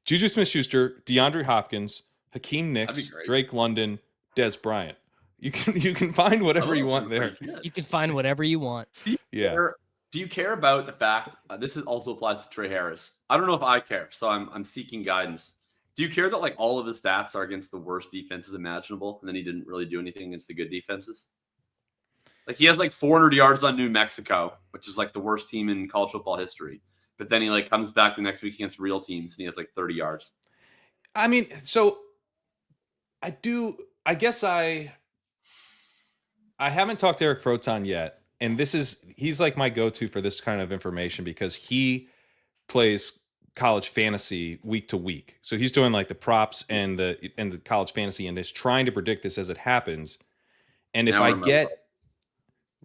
D: Juju Smith-Schuster, DeAndre Hopkins, Hakeem Nicks, Drake London, Des Bryant. You can find whatever you want there.
A: You can find whatever you want.
C: Yeah. Do you care about the fact this also applies to Trey Harris? I don't know if I care, so I'm seeking guidance. Do you care that like all of his stats are against the worst defenses imaginable, and then he didn't really do anything against the good defenses? Like he has like 400 yards on New Mexico, which is like the worst team in college football history. But then he like comes back the next week against real teams, and he has like 30 yards.
D: I mean, so I guess I haven't talked to Eric Froton yet. And he's like my go-to for this kind of information because he plays college fantasy week to week. So he's doing like the props and the college fantasy and is trying to predict this as it happens. And if what'd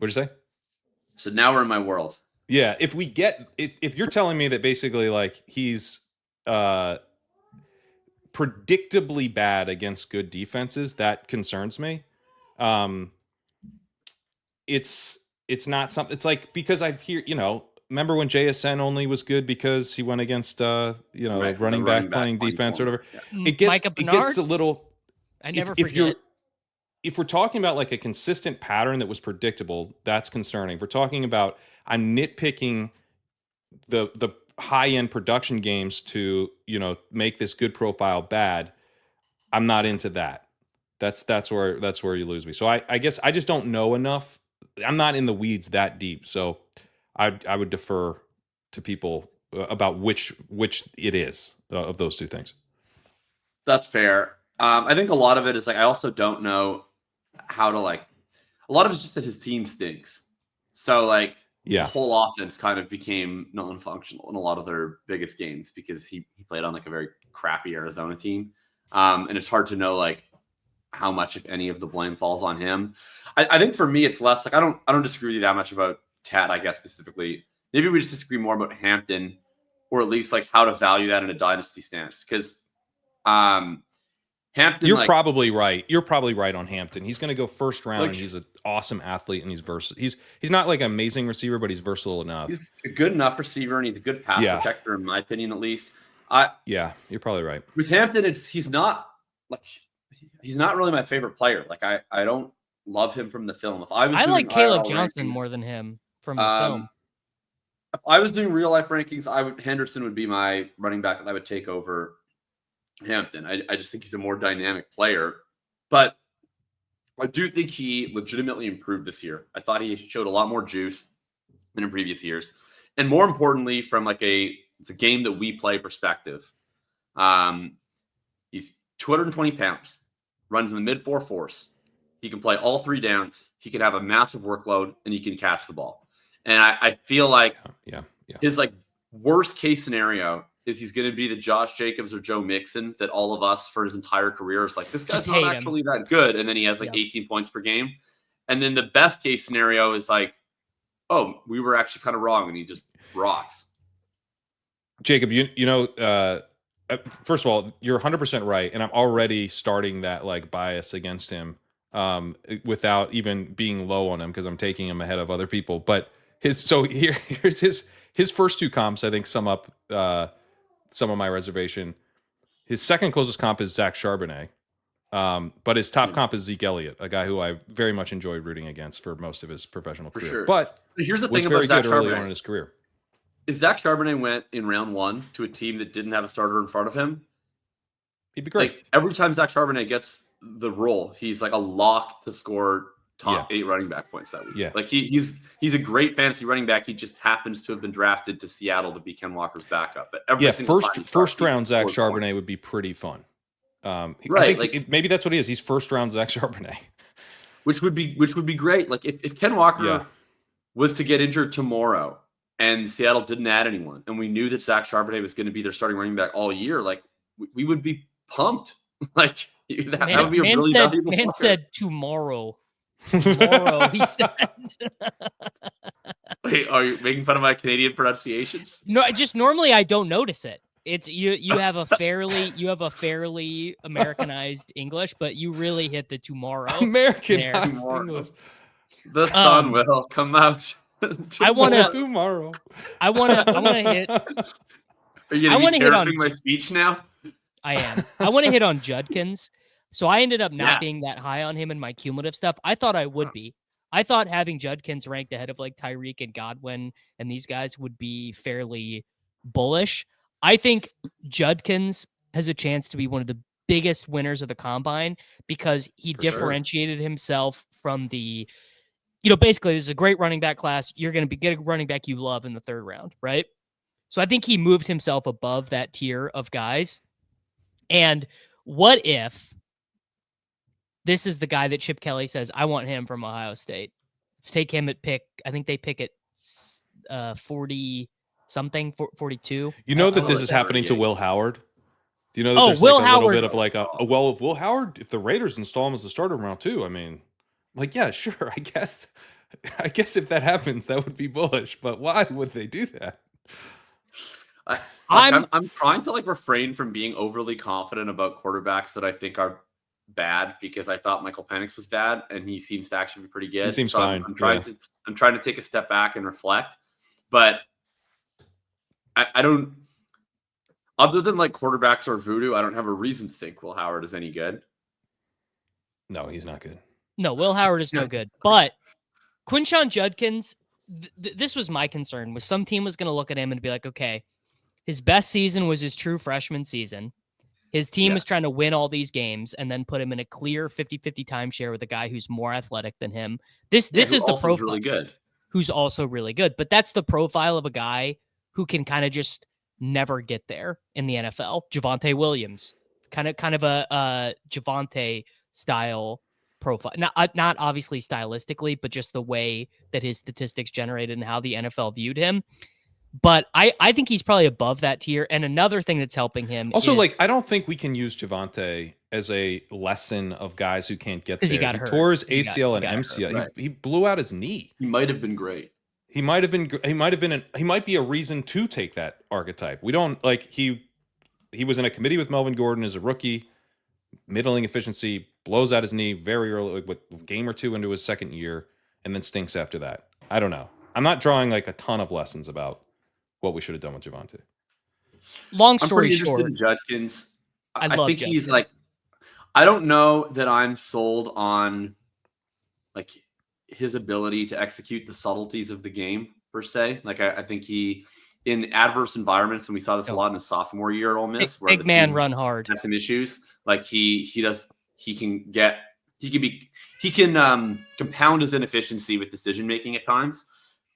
D: you say?
C: So now we're in my world.
D: Yeah. If you're telling me that basically like he's predictably bad against good defenses, that concerns me. It's not something. It's like because I hear remember when JSN only was good because he went against running back playing defense or whatever. Yeah. It gets a little.
A: I never forget.
D: If we're talking about like a consistent pattern that was predictable, that's concerning. If we're talking about I'm nitpicking the high end production games to make this good profile bad. I'm not into that. That's where you lose me. So I guess I just don't know enough. I'm not in the weeds that deep, so I would defer to people about which it is of those two things.
C: That's fair. I think a lot of it is like I also don't know how to like. A lot of it's just that his team stinks. So like the whole offense kind of became non-functional in a lot of their biggest games because he played on like a very crappy Arizona team, and it's hard to know like how much, if any, of the blame falls on him. I think for me, it's less like I don't disagree with you that much about Tet, I guess specifically. Maybe we just disagree more about Hampton, or at least like how to value that in a dynasty stance. Because Hampton,
D: you're probably right. You're probably right on Hampton. He's going to go first round. And he's an awesome athlete, and he's versatile. He's not like an amazing receiver, but he's versatile enough.
C: He's a good enough receiver, and he's a good pass protector, in my opinion, at least.
D: Yeah, you're probably right.
C: With Hampton, he's not really my favorite player. Like I don't love him from the film. If I was
A: I
C: doing
A: like Caleb
C: IRL
A: Johnson
C: rankings,
A: more than him from the film.
C: If I was doing real life rankings, Henderson would be my running back that I would take over Hampton. I just think he's a more dynamic player, but I do think he legitimately improved this year. I thought he showed a lot more juice than in previous years, and more importantly, from like the game that we play perspective, he's 220 pounds, runs in the mid 4.4s. He can play all 3 downs. He can have a massive workload, and he can catch the ball. And I feel like his like worst case scenario is he's going to be the Josh Jacobs or Joe Mixon that all of us for his entire career is like, this guy's not actually that good. And then he has like 18 points per game. And then the best case scenario is like, oh, we were actually kind of wrong, and he just rocks.
D: Jacob, first of all, you're 100% right, and I'm already starting that like bias against him without even being low on him because I'm taking him ahead of other people. But here's his first 2 comps, I think, sum up some of my reservation. His second closest comp is Zach Charbonnet, but his top comp is Zeke Elliott, a guy who I very much enjoyed rooting against for most of his professional career.
C: Sure.
D: But
C: here's the
D: was
C: thing
D: very
C: about Zach
D: good early
C: Charbonnet.
D: on in his career.
C: If Zach Charbonnet went in round 1 to a team that didn't have a starter in front of him,
D: he'd be great.
C: Like every time Zach Charbonnet gets the role, he's like a lock to score top 8 running back points that week.
D: Yeah.
C: Like he's a great fantasy running back. He just happens to have been drafted to Seattle to be Ken Walker's backup. But
D: first round Zach Charbonnet would be pretty fun.
C: Right,
D: maybe that's what he is. He's first round Zach Charbonnet,
C: which would be great. Like if Ken Walker was to get injured tomorrow and Seattle didn't add anyone, and we knew that Zach Charbonnet was going to be their starting running back all year, like we would be pumped. Like that would be a really valuable player.
A: Man said tomorrow. Tomorrow, he said.
C: Wait, are you making fun of my Canadian pronunciations?
A: No, just normally I don't notice it. It's you have a fairly Americanized English, but you really hit the tomorrow.
D: Americanized English.
C: The sun will come out.
A: I want to
D: tomorrow.
A: I want to hit.
C: Are you going to be parroting my speech now?
A: I am. I want to hit on Judkins. So I ended up not being that high on him in my cumulative stuff. I thought I would be. I thought having Judkins ranked ahead of like Tyreek and Godwin and these guys would be fairly bullish. I think Judkins has a chance to be one of the biggest winners of the combine because he differentiated himself from the, basically this is a great running back class. You're going to get a running back you love in the 3rd round, right? So I think he moved himself above that tier of guys. And what if this is the guy that Chip Kelly says, I want him from Ohio State. Let's take him at pick. I think they pick at 40 something, 42.
D: You know that this is happening to Will Howard? Do you know that there's
A: Will
D: like a
A: Howard,
D: little bit of like if Will Howard, if the Raiders install him as the starter in round 2, I mean, like, yeah, sure. I guess if that happens, that would be bullish, but why would they do that?
C: I'm trying to like refrain from being overly confident about quarterbacks that I think are bad because I thought Michael Penix was bad and he seems to actually be pretty good.
D: He seems fine.
C: I'm trying to take a step back and reflect, but I don't. Other than like quarterbacks or voodoo, I don't have a reason to think Will Howard is any good.
D: No, he's not good.
A: No, Will Howard is no good. But Quinshon Judkins, this was my concern. Was some team was going to look at him and be like, okay, his best season was his true freshman season. His team was trying to win all these games and then put him in a clear 50-50 timeshare with a guy who's more athletic than him. This is the profile.
C: Really good.
A: Who's also really good. But that's the profile of a guy who can kind of just never get there in the NFL. Javonte Williams, kind of a Javonte style profile. Not obviously stylistically, but just the way that his statistics generated and how the NFL viewed him. But I think he's probably above that tier. And another thing that's helping him
D: also, like, I don't think we can use Javonte as a lesson of guys who can't get there.
A: He got hurt.
D: Tore his ACL and MCL.
C: Right.
D: He blew out his knee.
C: He might have been great.
D: He might be a reason to take that archetype. We don't like he was in a committee with Melvin Gordon as a rookie, middling efficiency, blows out his knee very early, like with a game or 2 into his 2nd year, and then stinks after that. I don't know. I'm not drawing like a ton of lessons about what we should have done with Javonte.
A: long
C: I'm
A: story
C: pretty interested
A: short,
C: in Judkins.
A: I
C: I
A: love
C: think he's
A: Judkins.
C: like, I don't know that I'm sold on like his ability to execute the subtleties of the game per se. Like I think he in adverse environments, and we saw this a lot in his sophomore year at Ole Miss, where
A: big
C: the
A: man
C: team
A: run hard.
C: has some issues. Like he can compound his inefficiency with decision making at times,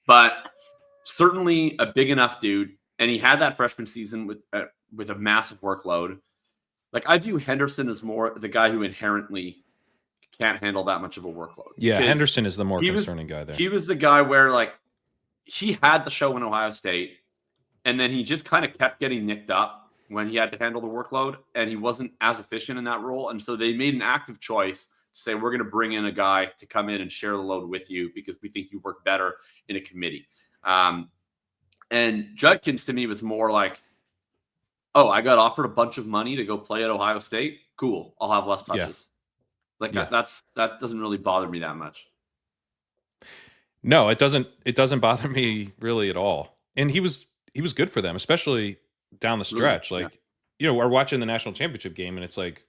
C: but certainly a big enough dude. And he had that freshman season with a massive workload. Like I view Henderson as more the guy who inherently can't handle that much of a workload.
D: Yeah,
C: Because
D: Henderson is the more concerning guy there.
C: He was the guy where like he had the show in Ohio State, and then he just kind of kept getting nicked up when he had to handle the workload, and he wasn't as efficient in that role. And so they made an active choice to say, we're going to bring in a guy to come in and share the load with you because we think you work better in a committee. And Judkins to me was more like, oh, I got offered a bunch of money to go play at Ohio State. Cool. I'll have less touches. That doesn't really bother me that much.
D: No, it doesn't bother me really at all. And he was good for them, especially down the stretch.
C: Really?
D: Like, we're watching the national championship game and it's like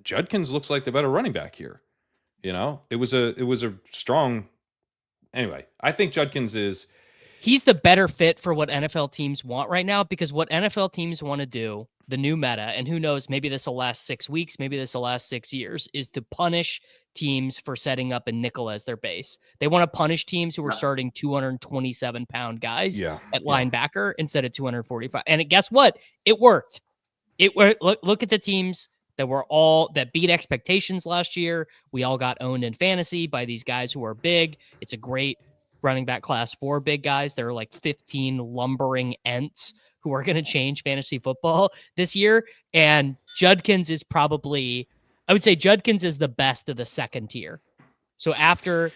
D: Judkins looks like the better running back here. It was a strong. Anyway, I think Judkins
A: he's the better fit for what NFL teams want right now, because what NFL teams want to do, the new meta, and who knows, maybe this will last 6 weeks, maybe this will last 6 years, is to punish teams for setting up a nickel as their base. They want to punish teams who are starting 227-pound guys at linebacker instead of 245. And guess what? It worked. Look at the teams that beat expectations last year. We all got owned in fantasy by these guys who are big. It's a great running back class for big guys. There are like 15 lumbering ents who are going to change fantasy football this year. And Judkins is I would say Judkins is the best of the second tier. So after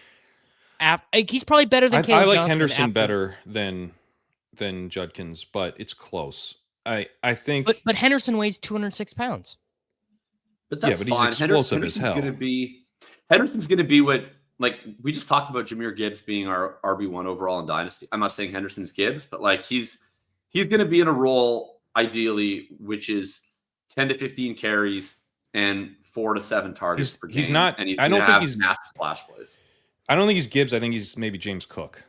A: he's probably better than Caleb
D: I like
A: Johnson
D: Henderson better than Judkins, but it's close. I think,
A: but Henderson weighs 206 pounds.
C: But that's
D: but
C: fine.
D: he's explosive as hell.
C: Henderson's going to be what, like, we just talked about Jahmyr Gibbs being our RB1 overall in Dynasty. I'm not saying Henderson's Gibbs, but like he's going to be in a role ideally, which is 10 to 15 carries and 4 to 7 targets per game.
D: He's not.
C: And
D: I don't think he's
C: massive splash plays.
D: I don't think he's Gibbs. I think he's maybe James Cook.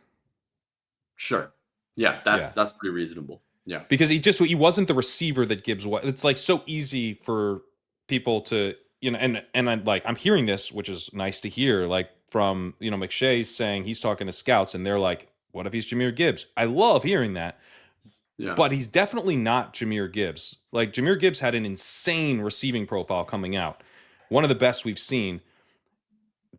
C: Sure. Yeah, that's pretty reasonable. Yeah,
D: because he wasn't the receiver that Gibbs was. It's like so easy for people to, and I'm hearing this, which is nice to hear, like from, McShay saying he's talking to scouts and they're like, what if he's Jahmyr Gibbs? I love hearing that. Yeah. But he's definitely not Jahmyr Gibbs. Like Jahmyr Gibbs had an insane receiving profile coming out. One of the best we've seen.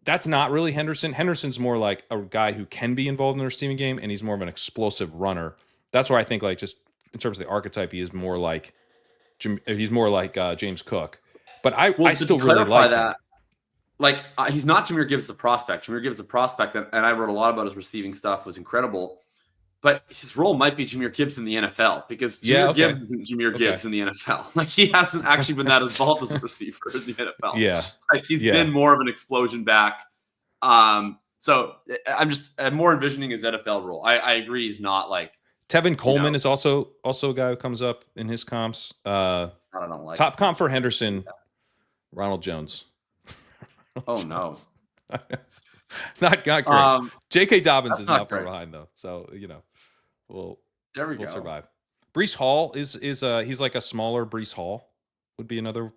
D: That's not really Henderson. Henderson's more like a guy who can be involved in the receiving game, and he's more of an explosive runner. That's where I think, like, just in terms of the archetype, he's more like James Cook. But I still really like that.
C: Like, he's not Jahmyr Gibbs the prospect. Jahmyr Gibbs the prospect, and I wrote a lot about his receiving stuff, was incredible. But his role might be Jahmyr Gibbs in the NFL, because Jahmyr Gibbs isn't Jahmyr Gibbs in the NFL. Like, he hasn't actually been that involved as a receiver in the NFL.
D: Yeah.
C: Like, he's been more of an explosion back. So I'm more envisioning his NFL role. I agree he's not like
D: Tevin Coleman is also a guy who comes up in his comps.
C: I don't like
D: top comp for Henderson, Ronald Jones.
C: Oh no.
D: Not great. J.K. Dobbins is not far
C: great
D: behind though. So, we'll survive. Breece Hall is he's like a smaller Breece Hall would be another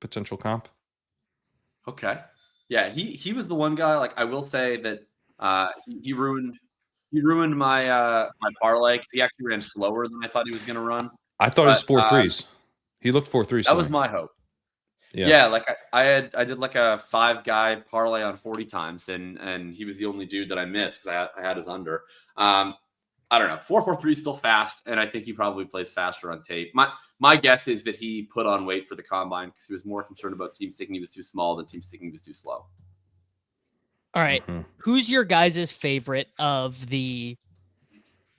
D: potential comp.
C: Okay. Yeah, he was the one guy, like, I will say that he ruined my my parlay, because he actually ran slower than I thought he was going to run.
D: I thought it was 4.3s. He looked 4.3s.
C: That was my hope. Yeah, like I did like a 5-guy parlay on 40 times, and he was the only dude that I missed because I had his under. I don't know. 4.43 is still fast, and I think he probably plays faster on tape. My guess is that he put on weight for the combine because he was more concerned about teams thinking he was too small than teams thinking he was too slow.
A: All right. Mm-hmm. Who's your guys' favorite of the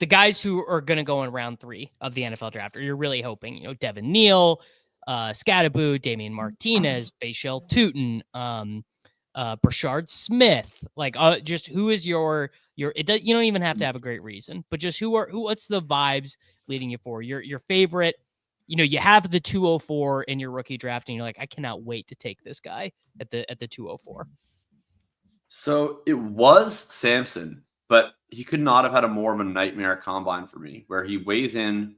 A: guys who are going to go in round 3 of the NFL draft? Or you're really hoping, Devin Neal, Scadaboo, Damian Martinez, Bashal Tootin, Brashard Smith? Like, just who is your you don't even have to have a great reason, but just what's the vibes leading you forward? Your favorite, you have the 204 in your rookie draft and you're like, I cannot wait to take this guy at the 204.
C: So it was Samson, but he could not have had a more of a nightmare combine for me, where he weighs in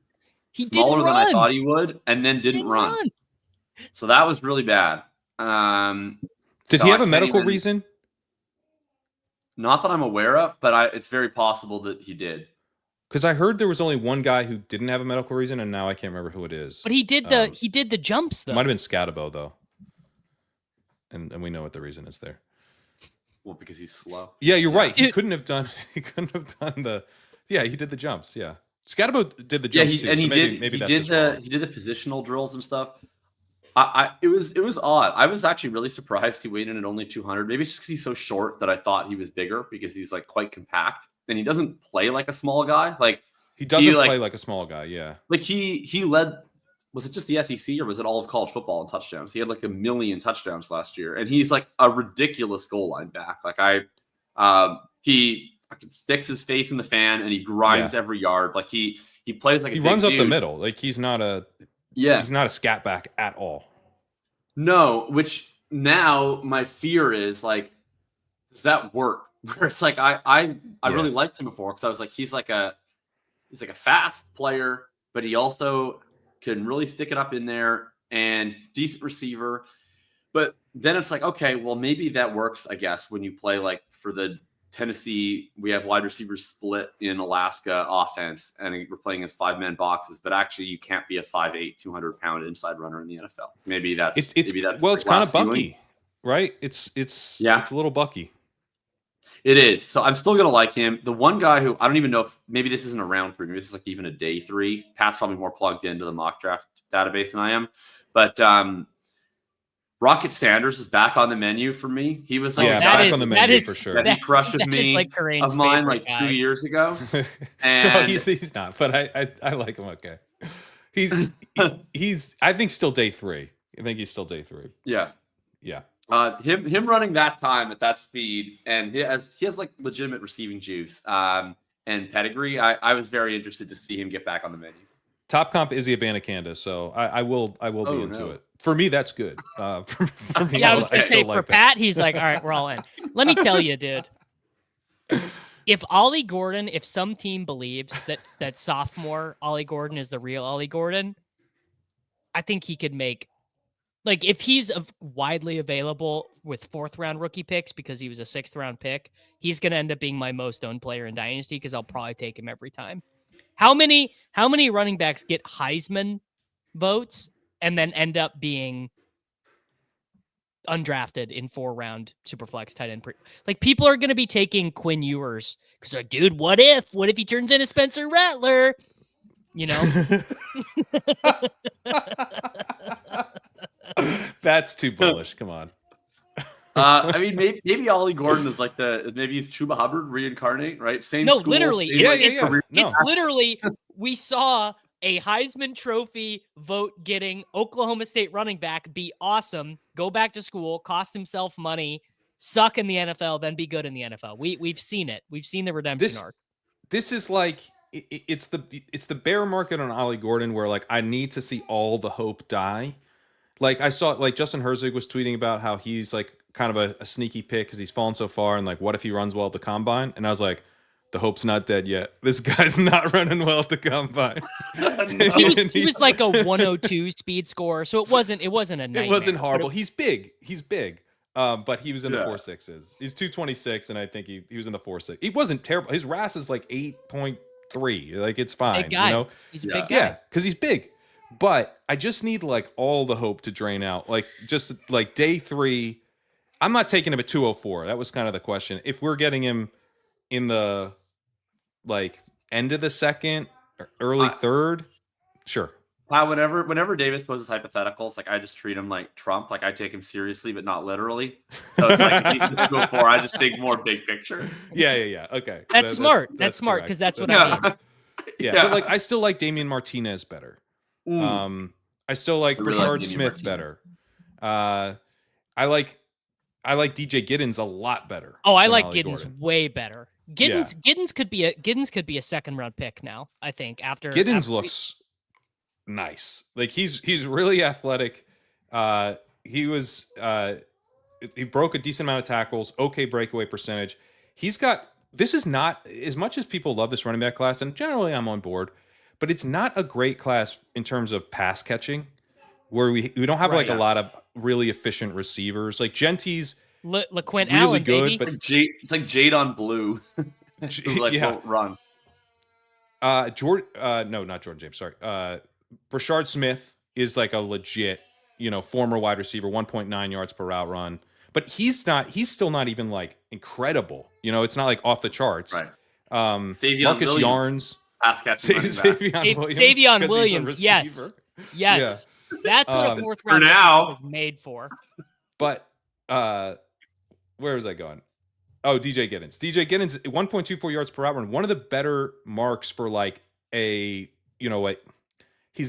C: smaller than I thought he would, and then didn't run. So that was really bad.
D: Did he have a medical reason?
C: Not that I'm aware of, but it's very possible that he did.
D: Because I heard there was only one guy who didn't have a medical reason, and now I can't remember who it is.
A: But he did the jumps though.
D: It might have been Scatabo though, and we know what the reason is there.
C: Well, because he's slow.
D: Yeah, you're right. He couldn't have done the. Yeah, he did the jumps. Yeah, Scatabo did the jumps too.
C: And
D: he did.
C: Maybe he did the positional drills and stuff. It was odd. I was actually really surprised he weighed in at only 200. Maybe it's just because he's so short that I thought he was bigger, because he's like quite compact and he doesn't play like a small guy. Like
D: he doesn't play like a small guy. Yeah.
C: Like he led. Was it just the SEC or was it all of college football in touchdowns? He had like 1 million touchdowns last year, and he's like a ridiculous goal line back. Like he sticks his face in the fan and he grinds every yard. Like he plays like
D: he runs up the middle. Like he's not a scat back at all.
C: No, which now my fear is like, does that work? Where it's like I really liked him before, because I was like, he's like a fast player, but he also can really stick it up in there, and he's a decent receiver. But then it's like, okay, well, maybe that works, I guess, when you play like for the Tennessee, we have wide receivers split in Alaska offense, and we're playing as 5-man boxes, but actually you can't be a 5'8", 200-pound inside runner in the NFL. Maybe that's
D: it's kind of bucky, right? It's a little bucky.
C: It is. So I'm still going to like him. The one guy who I don't even know if maybe this isn't a round 3, maybe this is like even a day 3. Pat's probably more plugged into the mock draft database than I am. But Rocket Sanders is back on the menu for me. He was like
D: back on the menu for sure.
C: That he crushed with me like of mine like guy. 2 years ago. And
D: no, he's not, but I like him. Okay. He's I think still day 3. I think he's still day 3.
C: Yeah.
D: Yeah.
C: Him running that time at that speed, and he has like legitimate receiving juice and pedigree. I was very interested to see him get back on the menu.
D: Top comp is Abanikanda, so I will be into it. For me, that's good. For me,
A: I was going to say for Pat, he's like, all right, we're all in. Let me tell you, dude. If Ollie Gordon, if some team believes that sophomore Ollie Gordon is the real Ollie Gordon, I think he could make. Like, if he's widely available with 4th-round rookie picks because he was a 6th-round pick, he's going to end up being my most owned player in Dynasty because I'll probably take him every time. How many running backs get Heisman votes and then end up being undrafted in 4-round Superflex tight end? Like, people are going to be taking Quinn Ewers because, like, dude, what if he turns into Spencer Rattler? You know?
D: That's too bullish. Come on.
C: I mean, maybe Ollie Gordon is like maybe he's Chuba Hubbard reincarnate, right? Same.
A: No,
C: school,
A: literally, it's
C: No.
A: literally. We saw a Heisman Trophy vote getting Oklahoma State running back be awesome, go back to school, cost himself money, suck in the NFL, then be good in the NFL. We've seen it. We've seen the redemption arc.
D: This is like it's the bear market on Ollie Gordon, where like I need to see all the hope die. Like I saw, like Justin Herzig was tweeting about how he's like kind of a sneaky pick because he's fallen so far, and like, what if he runs well at the combine? And I was like, the hope's not dead yet. This guy's not running well at the combine.
A: He was like a 102 speed score, so it wasn't a nightmare.
D: It wasn't horrible. He's big. But he was in the 4.6s. He's 226, and I think he was in the 4.6. He wasn't terrible. His RAS is like 8.3. Like, it's fine.
A: Big guy.
D: You know?
A: He's a big guy.
D: Yeah, because he's big. But I just need like all the hope to drain out. Like just like day 3. I'm not taking him at 204. That was kind of the question. If we're getting him in the like end of the 2nd or early 3rd, sure.
C: Whenever Davis poses hypotheticals, like I just treat him like Trump. Like I take him seriously, but not literally. So it's like if he says 204, I just think more big picture.
D: Yeah. Okay.
A: That's smart. That's smart because that's what I mean.
D: Yeah. But like I still like Damian Martinez better. I still like Brashard Smith better. I I like DJ Giddens a lot better.
A: Oh, I
D: than
A: like
D: Ollie
A: Giddens
D: Gordon.
A: way better. Giddens could be a second round pick now. I think after
D: Giddens looks nice. Like he's really athletic. He broke a decent amount of tackles. Okay, breakaway percentage. This is not, as much as people love this running back class, and generally I'm on board, but it's not a great class in terms of pass catching, where we don't have like a lot of really efficient receivers. Like Genty's
A: LaQuint
D: really
A: Allen,
D: good,
A: baby.
D: but
C: it's like Jade on Blue. Won't run.
D: No, not Jordan James. Sorry. Brashard Smith is like a legit, former wide receiver, 1.9 yards per route run. But he's still not even like incredible. It's not like off the charts.
C: Right.
D: Marcus
C: Williams,
D: Yarns.
C: Pass catching
A: Savion Williams. Yes.
D: Yeah.
A: That's what a fourth round
C: pick
A: was made for.
D: But where was I going? Oh, DJ Giddens. DJ Giddens, 1.24 yards per route run. One of the better marks for like he's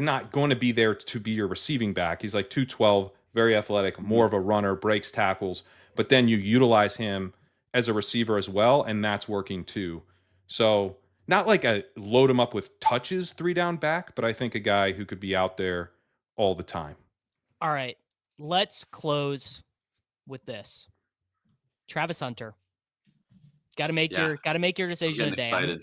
D: not going to be there to be your receiving back. He's like 212, very athletic, more of a runner, breaks tackles, but then you utilize him as a receiver as well, and that's working too. So not like a load him up with touches 3 down back, but I think a guy who could be out there all the time.
A: All right. Let's close with this. Travis Hunter. Got to make your decision today.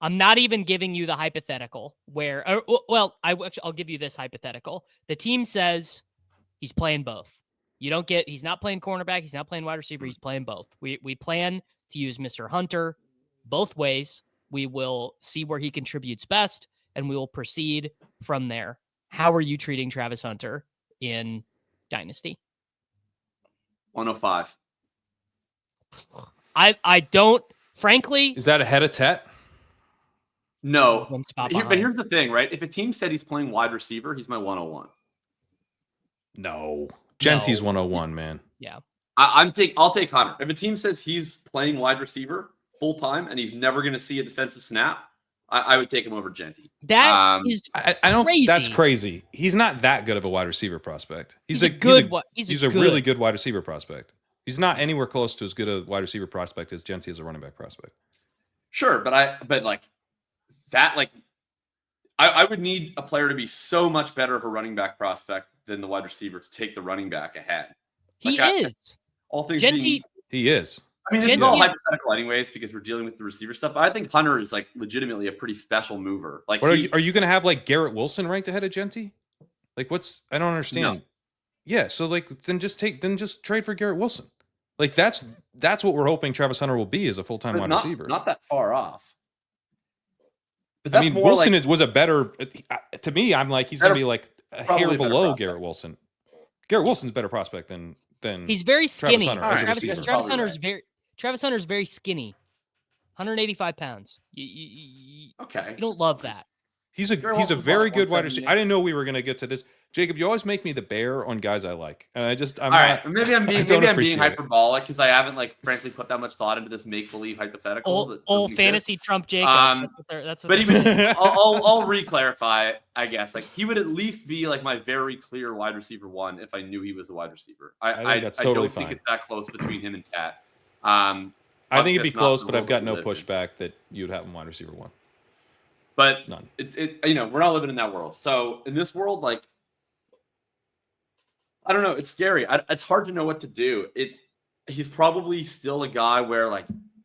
A: I'm not even giving you the hypothetical I'll give you this hypothetical. The team says he's playing both. He's not playing cornerback. He's not playing wide receiver. He's playing both. We plan to use Mr. Hunter both ways. We will see where he contributes best, and we will proceed from there. How are you treating Travis Hunter in Dynasty?
C: 105.
A: I don't, frankly.
D: Is that ahead of Tet?
C: No. But here's the thing, right? If a team said he's playing wide receiver, he's my 101.
D: No. Genty's 101, man.
A: Yeah.
C: I'll take Hunter. If a team says he's playing wide receiver full time and he's never going to see a defensive snap, I would take him over Genty.
A: That is
D: I don't.
A: crazy.
D: That's crazy. He's not that good of a wide receiver prospect. He's a really good wide receiver prospect. He's not anywhere close to as good a wide receiver prospect as Genty is a running back prospect.
C: Sure, but I would need a player to be so much better of a running back prospect than the wide receiver to take the running back ahead.
A: He is.
C: All things
A: Genty,
D: he is.
C: I mean, this is all hypothetical anyways because we're dealing with the receiver stuff. But I think Hunter is like legitimately a pretty special mover. Like,
D: are you going to have like Garrett Wilson ranked ahead of Genty? Like, I don't understand.
C: No.
D: Yeah, so like then just trade for Garrett Wilson. Like that's what we're hoping Travis Hunter will be as a full-time wide receiver.
C: Not that far off. But
D: that's Wilson was a better to me. I'm like he's going to be like a hair below Garrett Wilson. Garrett Wilson's a better prospect than
A: he's very skinny.
D: Travis
A: Hunter's very skinny. 185 pounds. You don't love that.
D: He's a very good wide receiver. I didn't know we were going to get to this. Jacob, you always make me the bear on guys I like, and
C: maybe I'm being hyperbolic because I haven't frankly put that much thought into this make believe hypothetical.
A: Old fantasy Trump Jacob.
C: I'll re-clarify. I guess he would at least be like my very clear wide receiver 1 if I knew he was a wide receiver. I don't think it's that close between him and Tet.
D: I think it'd be close, but I've got no pushback that you'd have him wide receiver 1.
C: But
D: none.
C: We're not living in that world. So in this world, I don't know. It's scary. It's hard to know what to do. He's probably still a guy where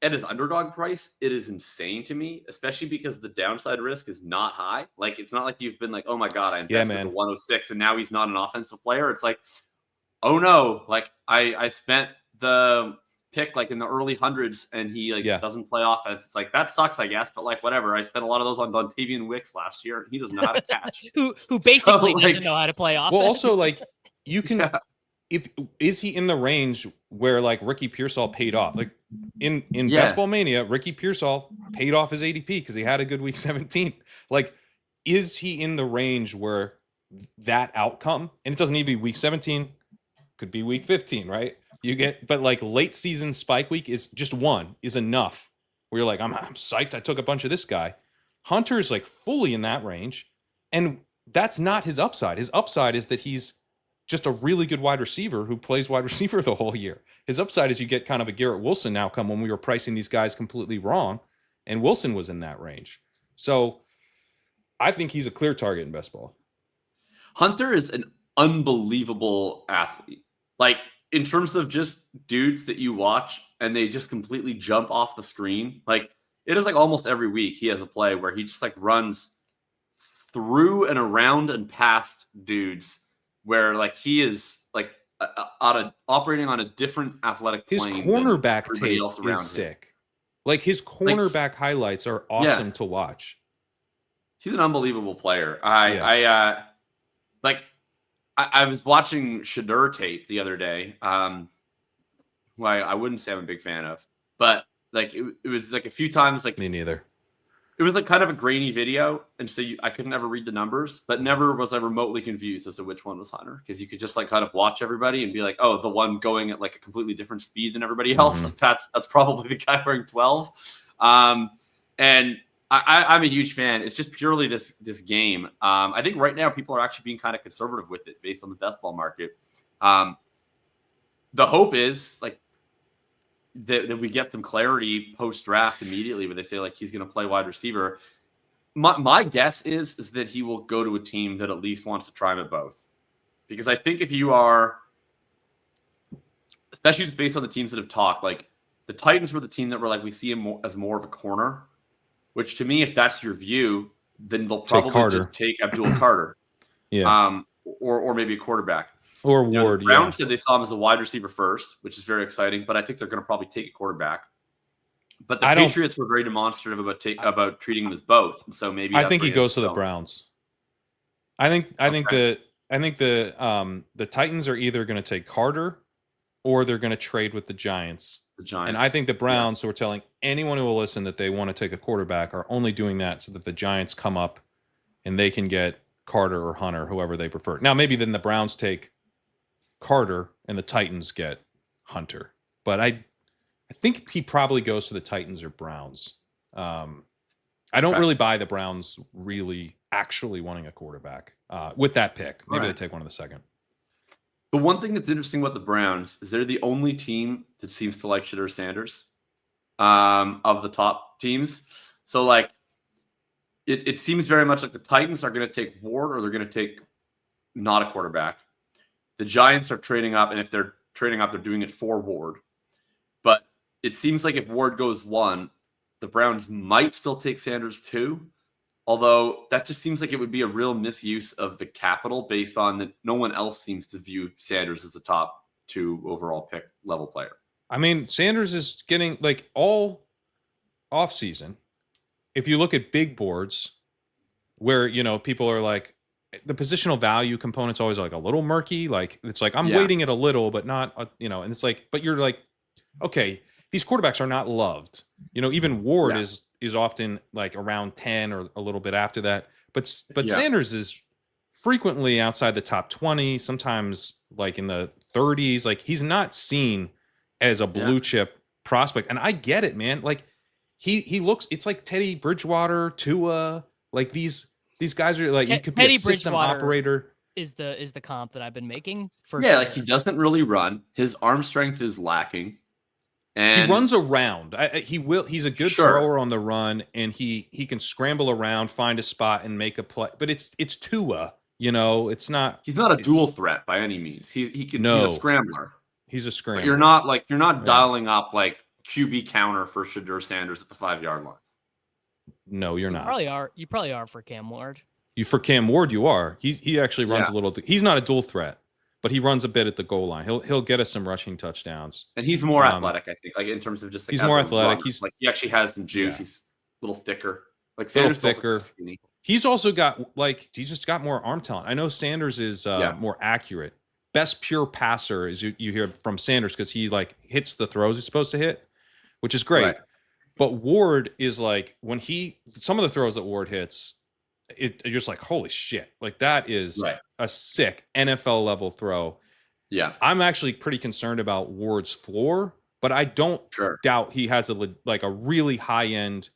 C: at his underdog price, it is insane to me, especially because the downside risk is not high. It's not like you've been oh my God, I invested in 106 and now he's not an offensive player. It's oh no, I spent the pick in the early hundreds and he doesn't play offense. It's that sucks, I guess, but whatever. I spent a lot of those on Dontavian Wicks last year and he doesn't know how to catch.
A: who basically doesn't know how to play offense.
D: Well, also you can is he in the range where Ricky Pearsall paid off? In Best Ball Mania, Ricky Pearsall paid off his ADP because he had a good week 17. Is he in the range where that outcome, and it doesn't need to be week 17, could be week 15, right? But late season spike week is just one is enough where you're I'm psyched I took a bunch of this guy. Hunter's fully in that range, and that's not his upside. His upside is that he's just a really good wide receiver who plays wide receiver the whole year. His upside is you get kind of a Garrett Wilson outcome when we were pricing these guys completely wrong, and Wilson was in that range. So I think he's a clear target in best ball.
C: Hunter is an unbelievable athlete. Like, in terms of just dudes that you watch and they just completely jump off the screen. Like, it is like almost every week he has a play where he just like runs through and around and past dudes where like he is like operating on a different athletic
D: His
C: plane.
D: cornerback tape is sick. Like his cornerback highlights are awesome to watch.
C: He's an unbelievable player. I was watching Shedeur tape the other day, who I wouldn't say I'm a big fan of, but like it was like a few times like
D: me neither.
C: It was like kind of a grainy video, and so I couldn't ever read the numbers, but never was I remotely confused as to which one was Hunter, because you could just like kind of watch everybody and be like, oh, the one going at like a completely different speed than everybody else. Mm-hmm. That's probably the guy wearing 12. And I'm a huge fan. It's just purely this game. I think right now people are actually being kind of conservative with it based on the best ball market. The hope is like that we get some clarity post draft immediately where they say like he's going to play wide receiver. My guess is that he will go to a team that at least wants to try him at both, because I think if you are, especially just based on the teams that have talked, like the Titans were the team that were like we see him as more of a corner. Which to me, if that's your view, then they'll probably just take Abdul Carter, or maybe a quarterback,
D: or Ward.
C: The Browns said they saw him as a wide receiver first, which is very exciting. But I think they're going to probably take a quarterback. But the Patriots were very demonstrative about treating him as both. And so maybe
D: I think he goes to the Browns. I think the Titans are either going to take Carter or they're going to trade with the Giants. And I think the Browns, who are telling anyone who will listen that they want to take a quarterback, are only doing that so that the Giants come up and they can get Carter or Hunter, whoever they prefer. Now, maybe then the Browns take Carter and the Titans get Hunter. But I think he probably goes to the Titans or Browns. I don't really buy the Browns really actually wanting a quarterback with that pick. Maybe they take one in the second.
C: The one thing that's interesting about the Browns is they're the only team that seems to like Shedeur Sanders of the top teams. So, like, it seems very much like the Titans are going to take Ward or they're going to take not a quarterback. The Giants are trading up, and if they're trading up, they're doing it for Ward. But it seems like if Ward goes 1, the Browns might still take Sanders 2. Although that just seems like it would be a real misuse of the capital based on that no one else seems to view Sanders as a top 2 overall pick level player.
D: I mean, Sanders is getting like all offseason. If you look at big boards where, people are like the positional value component's always like a little murky. Like it's like I'm weighting it a little, but not, and it's like, but you're like, okay, these quarterbacks are not loved. Even Ward is often like around 10 or a little bit after that. But Sanders is frequently outside the top 20, sometimes like in the 30s. Like he's not seen as a blue chip prospect. And I get it, man. Like he looks, it's like Teddy Bridgewater, Tua, like these guys are like, you could be a system operator.
A: Is the comp that I've been making for
C: like he doesn't really run. His arm strength is lacking. And
D: he runs around. He's a good thrower on the run, and he can scramble around, find a spot, and make a play. But it's Tua, It's not.
C: He's not a dual threat by any means. He's a scrambler.
D: He's a scrambler.
C: But you're not dialing up like QB counter for Shedeur Sanders at the 5-yard line.
D: No, you're not.
A: You probably are for Cam Ward.
D: For Cam Ward, you are. He actually runs a little. He's not a dual threat. But he runs a bit at the goal line. He'll get us some rushing touchdowns.
C: And he's more athletic, I think. Like in terms of just like
D: he's more athletic.
C: He's like he actually has some juice. He's a little thicker. Like Sanders thicker.
D: He's also got he's just got more arm talent. I know Sanders is more accurate. Best pure passer is you hear from Sanders because he like hits the throws he's supposed to hit, which is great. Right. But Ward is like when some of the throws that Ward hits, you're just like, holy shit. Like that is a sick NFL level throw.
C: Yeah.
D: I'm actually pretty concerned about Ward's floor, but I don't doubt he has a really high end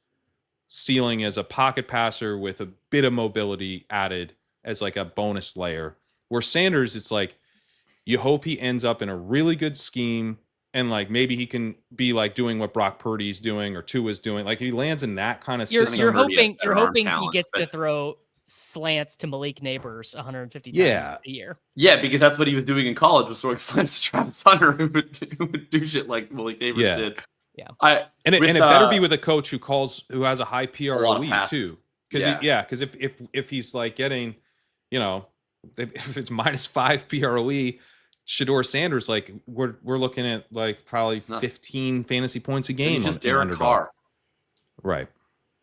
D: ceiling as a pocket passer with a bit of mobility added as like a bonus layer. Where Sanders, it's like You hope he ends up in a really good scheme, and like maybe he can be like doing what Brock Purdy's doing or Tua's doing. Like he lands in that kind of system.
A: You're
C: Purdy has
A: hoping
C: better arm
A: he
C: talent,
A: gets to
C: but-
A: throw slants to Malik Neighbors 150
D: Yeah.
A: times a year.
C: Yeah, because that's what he was doing in college, was throwing slants to Travis Hunter, who would do shit like Malik Neighbors did.
A: Yeah.
D: And it better be with a coach who has a high PROE too. Because if he's like getting, you know, if it's -5 PROE, Shedeur Sanders, like we're looking at like probably 15 fantasy points a game.
C: He's just Derek Carr.
D: Right.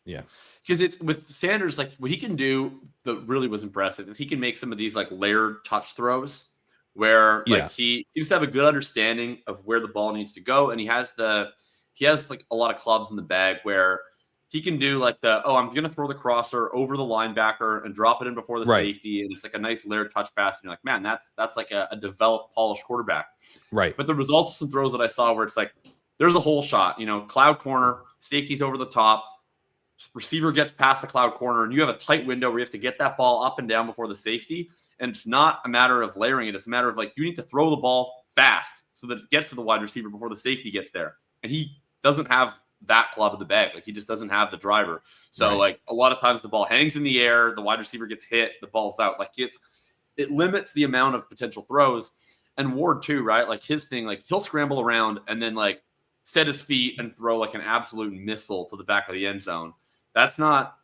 D: Yeah.
C: Because it's with Sanders, like what he can do that really was impressive is he can make some of these like layered touch throws where like he seems to have a good understanding of where the ball needs to go. And he has like a lot of clubs in the bag where he can do like I'm going to throw the crosser over the linebacker and drop it in before the safety. And it's like a nice layered touch pass. And you're like, man, that's like a developed, polished quarterback.
D: Right.
C: But there was also some throws that I saw where it's like, there's a whole shot, you know, cloud corner, safety's over the top, receiver gets past the cloud corner, and you have a tight window where you have to get that ball up and down before the safety. And it's not a matter of layering it. It's a matter of like, you need to throw the ball fast so that it gets to the wide receiver before the safety gets there. And he doesn't have that club in the bag. Like he just doesn't have the driver. So like a lot of times the ball hangs in the air, the wide receiver gets hit, the ball's out. Like it limits the amount of potential throws. And Ward too, right? Like his thing, like he'll scramble around and then like set his feet and throw like an absolute missile to the back of the end zone. That's not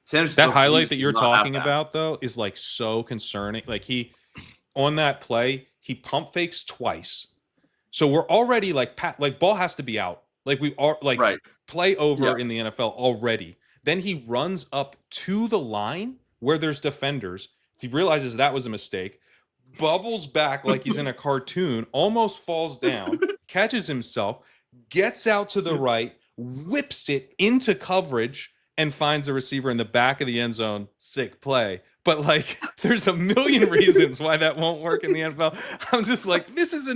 C: Sanders.
D: That highlight that you're talking about though is like so concerning. Like on that play, he pump fakes twice. So we're already like ball has to be out. Like we are like play over in the NFL already. Then he runs up to the line where there's defenders. He realizes that was a mistake, bubbles back like he's in a cartoon, almost falls down, catches himself, gets out to the right, whips it into coverage, and finds a receiver in the back of the end zone. Sick play. But like, there's a million reasons why that won't work in the NFL. I'm just like, this is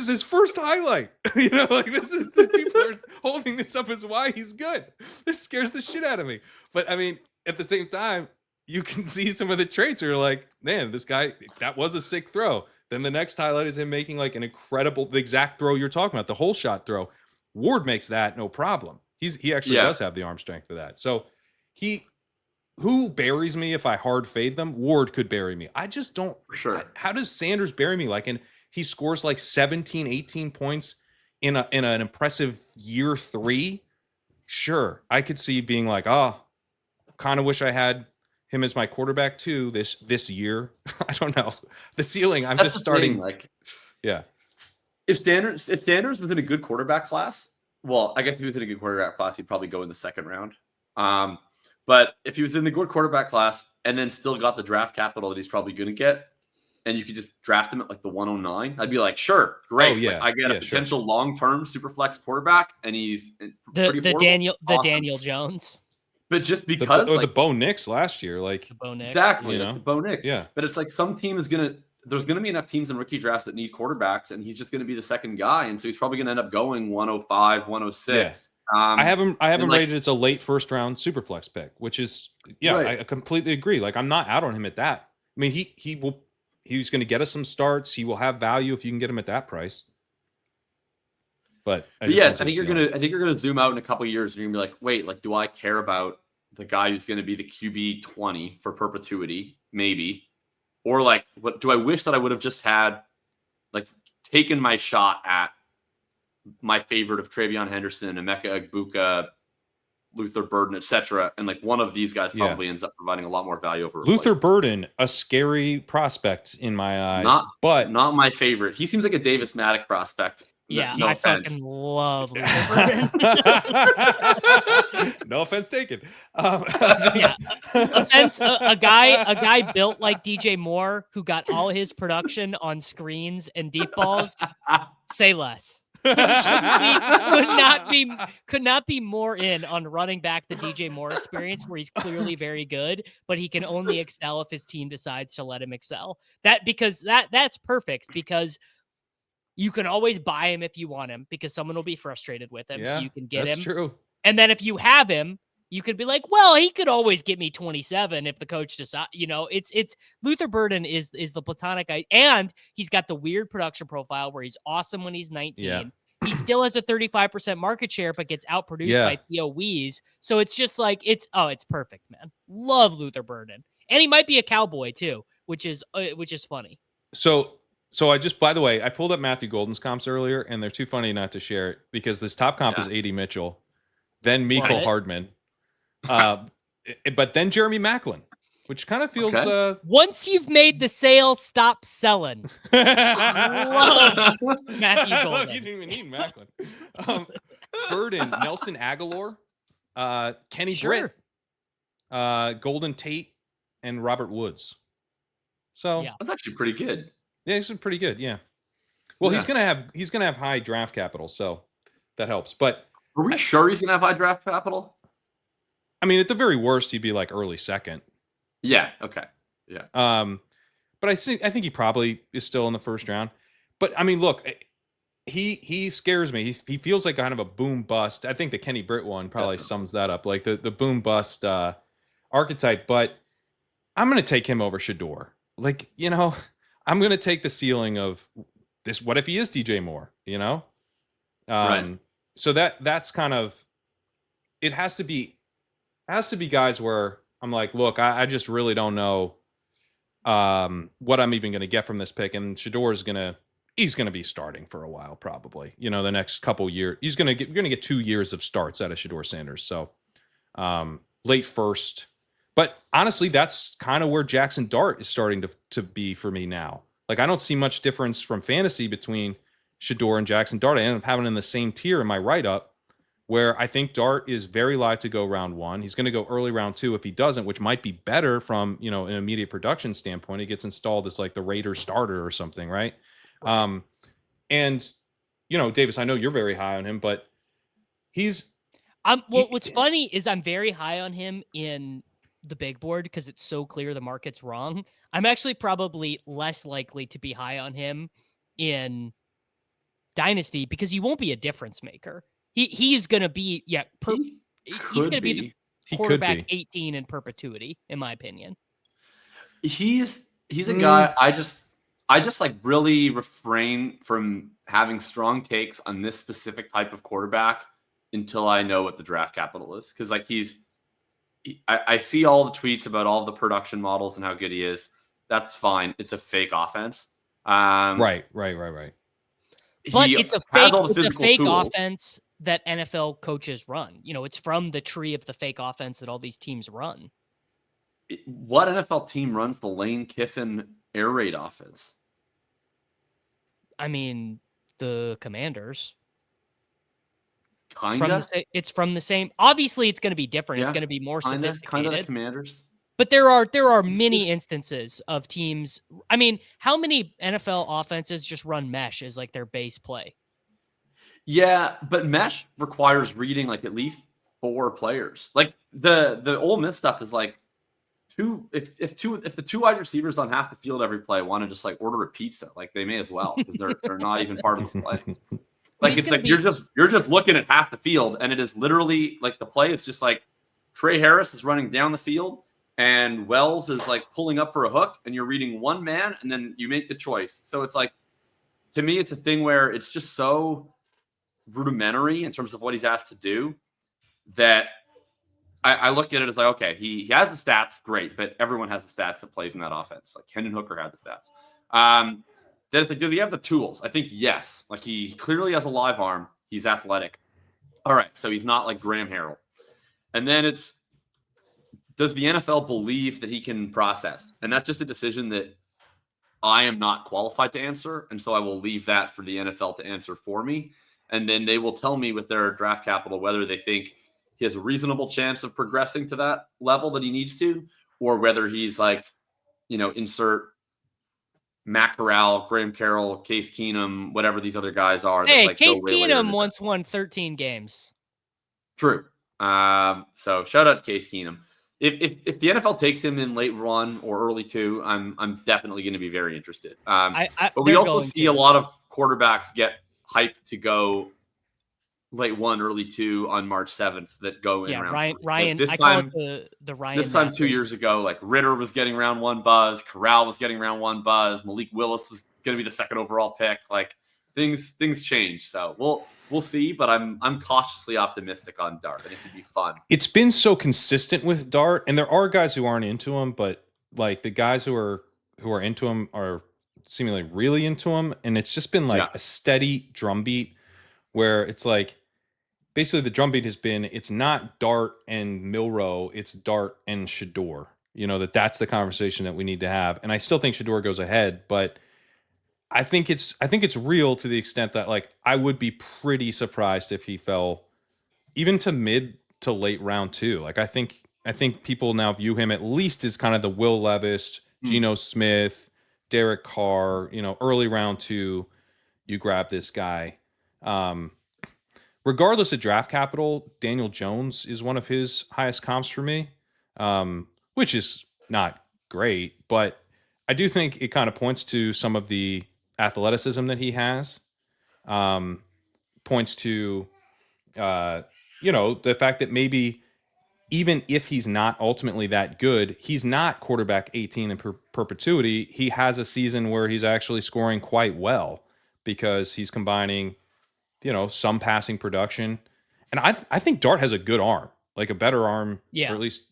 D: his first highlight. You know, like people are holding this up as why he's good. This scares the shit out of me. But I mean, at the same time, you can see some of the traits are like, man, this guy, that was a sick throw. Then the next highlight is him making like the exact throw you're talking about, the whole shot throw. Ward makes that no problem. He actually does have the arm strength for that. So who buries me if I hard fade them? Ward could bury me. I just don't.
C: For sure.
D: How does Sanders bury me? Like, and he scores like 17, 18 points in an impressive year 3. Sure, I could see being like, kind of wish I had him as my quarterback too this year. I don't know the ceiling. I'm just starting. If
C: Sanders was in a good quarterback class, well, I guess if he was in a good quarterback class, he'd probably go in the second round. But if he was in the good quarterback class and then still got the draft capital that he's probably going to get, and you could just draft him at like the 109, I'd be like, sure, great.
D: Oh, yeah.
C: Like, I get a potential long-term super flex quarterback, and he's
A: the Daniel Jones.
C: But just because
D: the Bo Nix last year, like
A: Bo Nix.
C: Exactly,
D: you know?
C: the Bo Nix.
D: Yeah.
C: But it's like some team there's going to be enough teams in rookie drafts that need quarterbacks, and he's just going to be the second guy, and so he's probably going to end up going 105, 106.
D: I have him rated as a late first round super flex pick, which is I completely agree. Like I'm not out on him at that. I mean, he's going to get us some starts. He will have value if you can get him at that price. But I think you're gonna zoom out in a couple of years and you're gonna be like, wait, like, do I care about the guy who's going to be the QB 20 for perpetuity? Maybe. Or like, what do I wish that I would have just had, like, taken my shot at my favorite of Travion Henderson, Emeka Egbuka, Luther Burden, etc. And like one of these guys probably ends up providing a lot more value over Luther Burden, a scary prospect in my eyes, but
C: not my favorite. He seems like a Davis Maddock prospect.
A: Yeah, no offense. Fucking love Luther Burden.
D: No offense taken.
A: Offense. A guy built like DJ Moore who got all his production on screens and deep balls. Say less. Could not be more in on running back the DJ Moore experience, where he's clearly very good, but he can only excel if his team decides to let him excel. That's perfect, because you can always buy him if you want him, because someone will be frustrated with him, so you can get him.
D: That's true.
A: And then if you have him, you could be like, well, he could always get me 27 if the coach decides. It's Luther Burden is the platonic and he's got the weird production profile where he's awesome when he's 19.
D: Yeah.
A: He still has a 35% market share, but gets outproduced by Theo Wees. So it's just like it's perfect, man. Love Luther Burden, and he might be a Cowboy too, which is funny.
D: So I just, by the way, I pulled up Matthew Golden's comps earlier, and they're too funny not to share it because this top comp is A.D. Mitchell, then Mecole Hardman, but then Jeremy Maclin, which kind of feels.
A: Once you've made the sale, stop selling. Love Matthew Golden.
D: You didn't even need Maclin. Burden, Nelson Aguilar, Kenny Britt, Golden Tate, and Robert Woods. So
C: that's actually pretty good.
D: Yeah, he's pretty good. Yeah. Well, he's gonna have high draft capital, so that helps. But
C: are we sure he's gonna have high draft capital?
D: I mean, at the very worst, he'd be like early second.
C: Yeah. Okay. Yeah.
D: But I think he probably is still in the first round. But I mean, look, he scares me. He feels like kind of a boom bust. I think the Kenny Britt one probably sums that up, like the boom bust archetype. But I'm gonna take him over Shedeur. Like, I'm going to take the ceiling of this. What if he is DJ Moore,
C: Right.
D: So that's kind of, it has to be guys where I'm like, look, I just really don't know what I'm even going to get from this pick. And Shedeur he's going to be starting for a while, probably, the next couple years. You're going to get 2 years of starts out of Shedeur Sanders. So late first. But honestly, that's kind of where Jackson Dart is starting to be for me now. Like, I don't see much difference from fantasy between Shedeur and Jackson Dart. I end up having in the same tier in my write-up, where I think Dart is very live to go round 1. He's going to go early round 2 if he doesn't, which might be better from, an immediate production standpoint. He gets installed as like the Raiders starter or something, right? And, Davis, I know you're very high on him, but
A: what's funny is I'm very high on him in the big board because it's so clear the market's wrong. I'm actually probably less likely to be high on him in Dynasty because he won't be a difference maker. He's going to be he's going to be the quarterback 18 in perpetuity, in my opinion.
C: He's a guy I just like really refrain from having strong takes on this specific type of quarterback until I know what the draft capital is, because like I see all the tweets about all the production models and how good he is. That's fine. It's a fake offense.
D: Right.
A: But it's a fake offense that NFL coaches run. It's from the tree of the fake offense that all these teams run.
C: What NFL team runs the Lane Kiffin air raid offense?
A: I mean, the Commanders.
C: Kinda.
A: It's from the same. Obviously, it's going to be different. It's going to be more sophisticated.
C: Kind of the Commanders.
A: But there are many instances of teams. I mean, how many NFL offenses just run mesh as like their base play? Yeah,
C: but mesh requires reading like at least 4 players. Like the Ole Miss stuff is like if the 2 wide receivers on half the field every play want to just like order a pizza, like they may as well because they're not even part of the play. Like it's like you're just looking at half the field, and it is literally like the play is just like Trey Harris is running down the field and Wells is like pulling up for a hook, and you're reading one man, and then you make the choice. So it's like, to me, it's a thing where it's just so rudimentary in terms of what he's asked to do that I look at it as like, okay, he has the stats, great, but everyone has the stats that plays in that offense. Like Hendon Hooker had the stats. Then it's like, does he have the tools? I think yes. Like he clearly has a live arm. He's athletic. All right, so he's not like Graham Harrell. And then it's, does the NFL believe that he can process? And that's just a decision that I am not qualified to answer. And so I will leave that for the NFL to answer for me. And then they will tell me with their draft capital whether they think he has a reasonable chance of progressing to that level that he needs to, or whether he's like, insert Matt Corral, Graham Carroll, Case Keenum, whatever these other guys are.
A: Hey, Case Keenum once won 13 games.
C: True. So shout out to Case Keenum. If the NFL takes him in late 1 or early 2, I'm definitely going to be very interested. But we also see a lot of quarterbacks get hyped to go late 1, early 2 on March 7th that go in
A: Yeah,
C: round
A: Ryan.
C: 3.
A: Ryan.
C: This
A: I call
C: time,
A: it the Ryan.
C: this time 2
A: Method.
C: years ago, like Ritter was getting round 1 buzz, Corral was getting round 1 buzz, Malik Willis was going to be the second overall pick. Like things change, so we'll see. But I'm cautiously optimistic on Dart. I think it'd be fun.
D: It's been so consistent with Dart, and there are guys who aren't into him, but like the guys who are into him are seemingly really into him, and it's just been like a steady drumbeat where it's like basically the drumbeat has been it's not Dart and Milrow, it's Dart and Shador. You know, that's the conversation that we need to have, and I still think Shador goes ahead, but I think it's real to the extent that like I would be pretty surprised if he fell even to mid to late round 2. Like I think people now view him at least as kind of the Will Levis, Geno Smith, Derek Carr, you know, early round 2, you grab this guy. Regardless of draft capital, Daniel Jones is one of his highest comps for me, which is not great, but I do think it kind of points to some of the athleticism that he has. Points to, you know, the fact that maybe even if he's not ultimately that good, he's not quarterback 18 in perpetuity. He has a season where he's actually scoring quite well because he's combining, you know, some passing production. And I think Dart has a good arm, like a better arm, or at least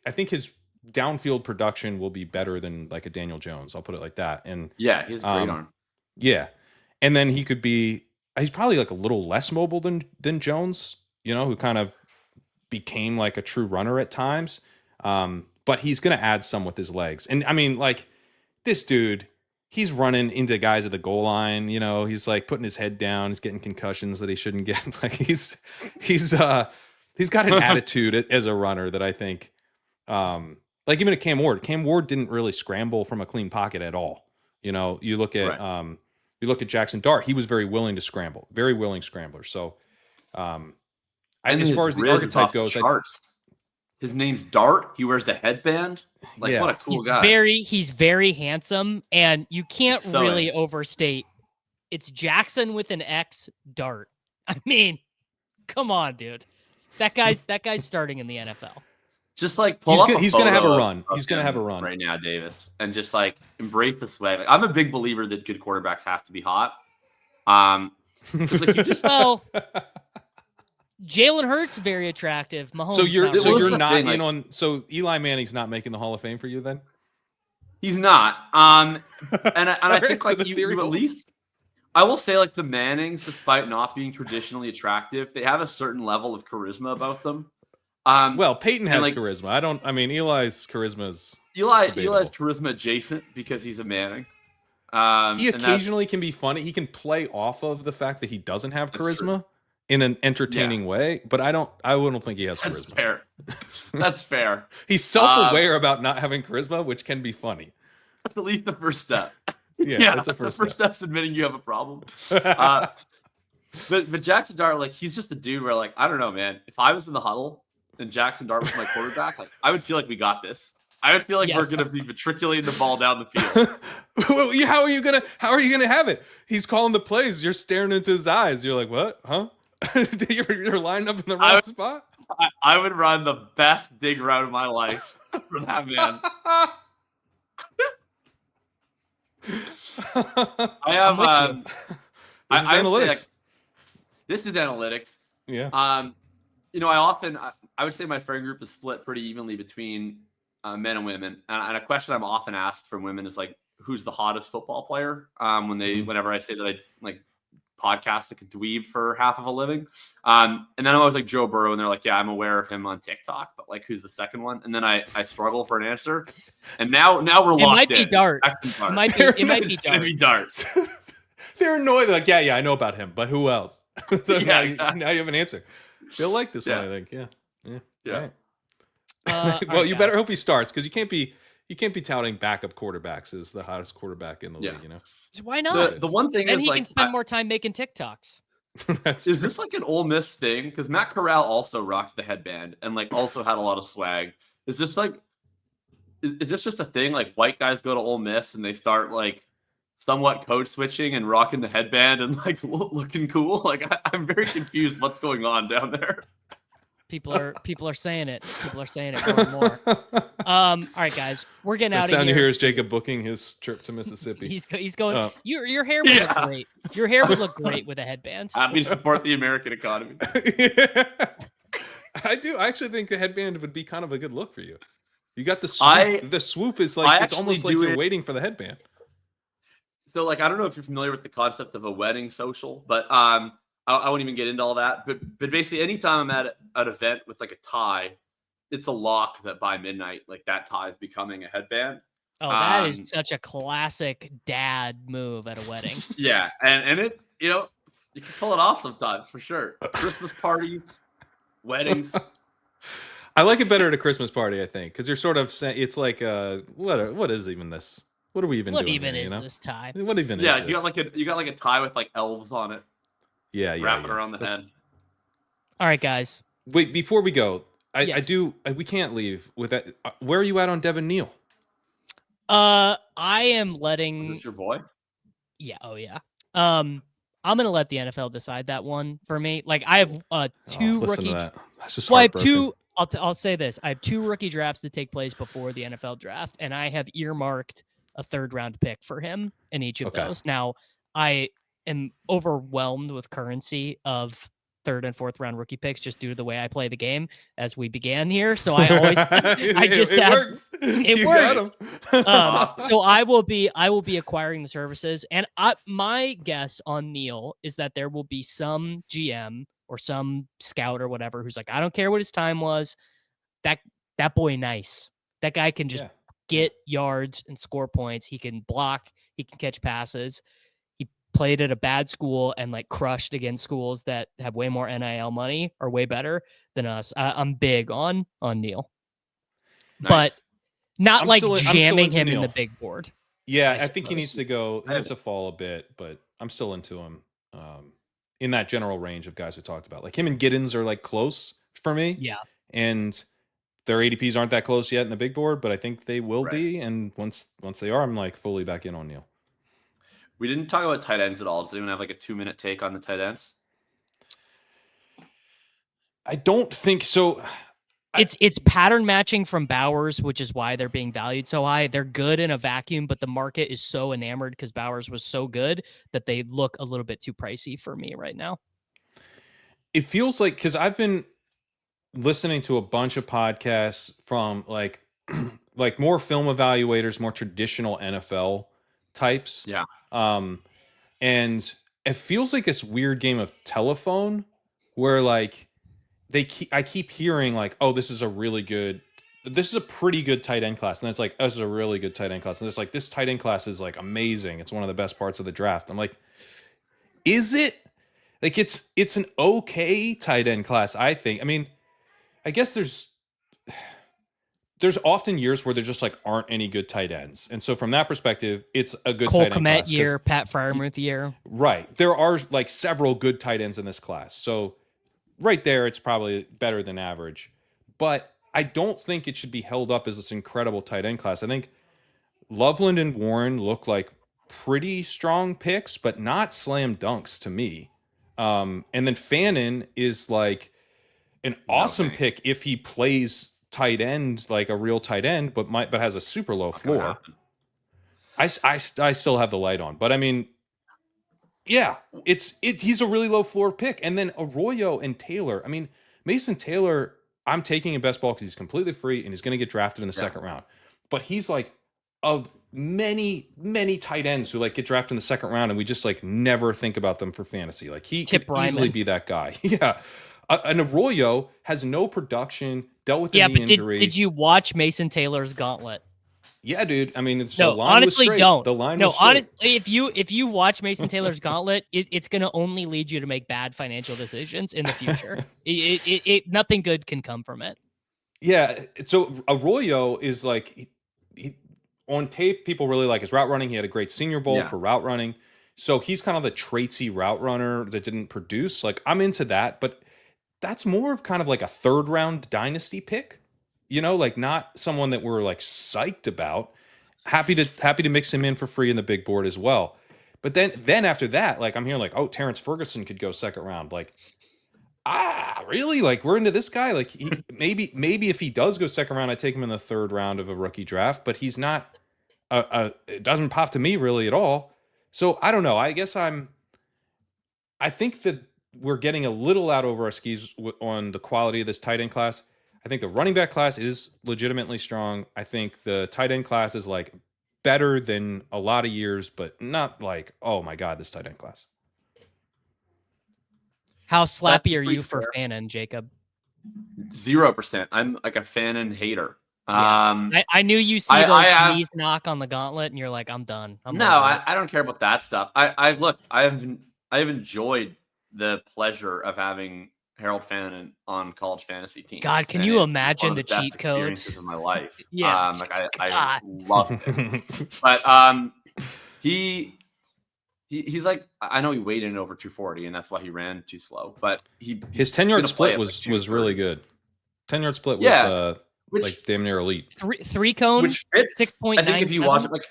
D: I think his downfield production will be better than like a Daniel Jones. I'll put it like that. And
C: yeah, he's a great arm.
D: Yeah. And then he's probably like a little less mobile than Jones, you know, who kind of became like a true runner at times. But he's going to add some with his legs. And I mean, like this dude, he's running into guys at the goal line, you know, he's like putting his head down, he's getting concussions that he shouldn't get. Like he's got an attitude as a runner that I think, like even at Cam Ward didn't really scramble from a clean pocket at all. You know, you look at, you look at Jackson Dart, he was very willing to scramble, very willing scrambler. So, as far as the archetype goes,
C: his name's Dart. He wears the headband. Like what a cool guy.
A: He's very handsome, and you can't really overstate. It's Jackson with an X, Dart. I mean, come on, dude. That guy's starting in the NFL.
C: Just like
D: he's going to have a run. He's going to have a run
C: right now, Davis, and just like embrace the swag. Like, I'm a big believer that good quarterbacks have to be hot. Like you just
A: Jalen Hurts very attractive. Mahomes.
D: So you're not in on. So Eli Manning's not making the Hall of Fame for you then?
C: He's not. And I think like you at least. I will say like the Mannings, despite not being traditionally attractive, they have a certain level of charisma about them.
D: Well, Peyton has charisma. Eli's charisma is
C: Eli's charisma adjacent because he's a Manning.
D: He occasionally can be funny. He can play off of the fact that he doesn't have charisma in an entertaining way, but I wouldn't think he has charisma.
C: Fair. That's fair.
D: He's self-aware about not having charisma, which can be funny.
C: That's at least the first step.
D: That's a first
C: step. First step's admitting you have a problem. But Jackson Dart, like he's just a dude where like I don't know, man. If I was in the huddle and Jackson Dart was my quarterback, like I would feel like we got this. I would feel like we're gonna be matriculating the ball down the field.
D: Well, how are you gonna have it? He's calling the plays. You're staring into his eyes. You're like, what? Huh? you're lining up in the wrong spot.
C: I would run the best dig route of my life for that man. I have
D: analytics.
C: This is analytics.
D: Yeah.
C: You know, I would say my friend group is split pretty evenly between men and women. And a question I'm often asked from women is like, who's the hottest football player? Whenever I say that I like podcast like a dweeb for half of a living. And then I'm always like Joe Burrow, and they're like, yeah, I'm aware of him on TikTok, but like, who's the second one? And then I struggle for an answer. And now we're locked in.
A: It might be Dart.
C: It
A: might be
C: Dart.
D: They're annoyed. They're like, yeah, I know about him, but who else? So now you have an answer. They'll like this one, I think. Yeah. Right. Well, you better hope he starts because you can't be touting backup quarterbacks as the hottest quarterback in the league. You know,
A: why not?
C: The one thing
A: then
C: is
A: he
C: like,
A: can spend more time making TikToks.
C: Is this like an Ole Miss thing? Because Matt Corral also rocked the headband and like also had a lot of swag. Is this just a thing? Like white guys go to Ole Miss and they start like somewhat code switching and rocking the headband and like looking cool. Like I'm very confused what's going on down there.
A: People are saying it. People are saying it more and more. All right, guys, we're getting out of here.
D: That sound you hear is Jacob booking his trip to Mississippi.
A: He's going. Your hair would look great. Your hair would look great with a headband.
C: Happy to support the American economy.
D: I do. I actually think the headband would be kind of a good look for you. You got the swoop. The swoop is like it's almost like you're waiting for the headband.
C: So like I don't know if you're familiar with the concept of a wedding social, but I won't even get into all that. But basically, anytime I'm at an event with like a tie, it's a lock that by midnight, like that tie is becoming a headband.
A: Oh, that is such a classic dad move at a wedding.
C: Yeah, and it you can pull it off sometimes for sure. Christmas parties, weddings.
D: I like it better at a Christmas party, I think, because you're sort of saying it's like what is even this? What are we even doing? What
A: even is this tie?
D: What even is
C: this?
D: Yeah,
C: you got like a tie with like elves on it.
D: Yeah,
C: wrapping around the head.
A: All right, guys.
D: Wait, before we go, we can't leave with that. Where are you at on Devin Neal?
A: I am letting.
C: Is this your boy?
A: Yeah. Oh yeah. I'm gonna let the NFL decide that one for me. Like I have two rookie.
D: That's just
A: well, I have two. I'll say this: I have two rookie drafts that take place before the NFL draft, and I have earmarked a 3rd round pick for him in each of those. Now, I am overwhelmed with currency of 3rd and 4th round rookie picks just due to the way I play the game as we began here. So I always, it works. So I will be acquiring the services, and my guess on Neal is that there will be some GM or some scout or whatever who's like, I don't care what his time was. That boy, nice. That guy can just get yards and score points. He can block. He can catch passes. He played at a bad school and like crushed against schools that have way more NIL money or way better than us. I'm big on Neal, but not jamming him in the big board.
D: Yeah, I think he needs to go. He needs to fall a bit, but I'm still into him in that general range of guys we talked about. Like him and Giddens are like close for me.
A: Yeah,
D: and their ADPs aren't that close yet in the big board, but I think they will be. And once they are, I'm like fully back in on Neal.
C: We didn't talk about tight ends at all. Does anyone have like a 2-minute take on the tight ends?
D: I don't think so.
A: It's pattern matching from Bowers, which is why they're being valued so high. They're good in a vacuum, but the market is so enamored because Bowers was so good that they look a little bit too pricey for me right now.
D: It feels like, because I've been listening to a bunch of podcasts from like more film evaluators, more traditional NFL types.
C: Yeah.
D: And it feels like this weird game of telephone where like I keep hearing like, oh, this is a pretty good tight end class. And it's like, this is a really good tight end class. And it's like, this tight end class is like amazing. It's one of the best parts of the draft. I'm like, is it? Like it's an okay tight end class, I think. I mean, I guess there's often years where there just like aren't any good tight ends. And so from that perspective, it's a good tight end class.
A: Year, Pat Freiermuth year.
D: Right. There are like several good tight ends in this class. So right there, it's probably better than average. But I don't think it should be held up as this incredible tight end class. I think Loveland and Warren look like pretty strong picks, but not slam dunks to me. And then Fannin is like an awesome pick if he plays tight end like a real tight end, but has a super low floor. I still have the light on, but I mean, yeah, he's a really low floor pick. And then Arroyo and Taylor. I mean, Mason Taylor, I'm taking in best ball because he's completely free and he's going to get drafted in the second round. But he's like of many tight ends who like get drafted in the second round and we just like never think about them for fantasy. Like he could easily be that guy. Yeah. And Arroyo has no production, dealt with the knee injury.
A: Did you watch Mason Taylor's gauntlet?
D: Yeah, dude. I mean, the line
A: honestly,
D: was straight.
A: don't.
D: The line was straight.
A: Honestly, if you watch Mason Taylor's gauntlet, it's going to only lead you to make bad financial decisions in the future. Nothing good can come from it.
D: Yeah. So Arroyo is like he on tape. People really like his route running. He had a great Senior Bowl for route running. So he's kind of the traitsy route runner that didn't produce. Like I'm into that, but that's more of kind of like a 3rd round dynasty pick, like not someone that we're like psyched about. happy to mix him in for free in the big board as well. But then after that, like I'm hearing like, oh, Terrence Ferguson could go second round. Like, really? Like we're into this guy? Like maybe if he does go second round, I take him in the third round of a rookie draft. But he's not. It doesn't pop to me really at all. So I don't know. I guess I think that we're getting a little out over our skis on the quality of this tight end class. I think the running back class is legitimately strong. I think the tight end class is like better than a lot of years, but not like, oh my God, this tight end class.
A: How slappy are you for Fannin, Jacob?
C: 0%. I'm like a Fannin hater.
A: Yeah. I knew you see those knees knock on the gauntlet, and you're like, I'm done.
C: I don't care about that stuff. I've enjoyed the pleasure of having Harold Fannin on college fantasy teams.
A: God, can you imagine the cheat codes
C: of my life?
A: Yeah,
C: I love it. But he's like, I know he weighed in over 240, and that's why he ran too slow. But
D: his 10-yard split was really good. 10-yard split was like damn near elite.
A: Three cone,
C: which fits
A: 6.9.
C: I think if you watch it, like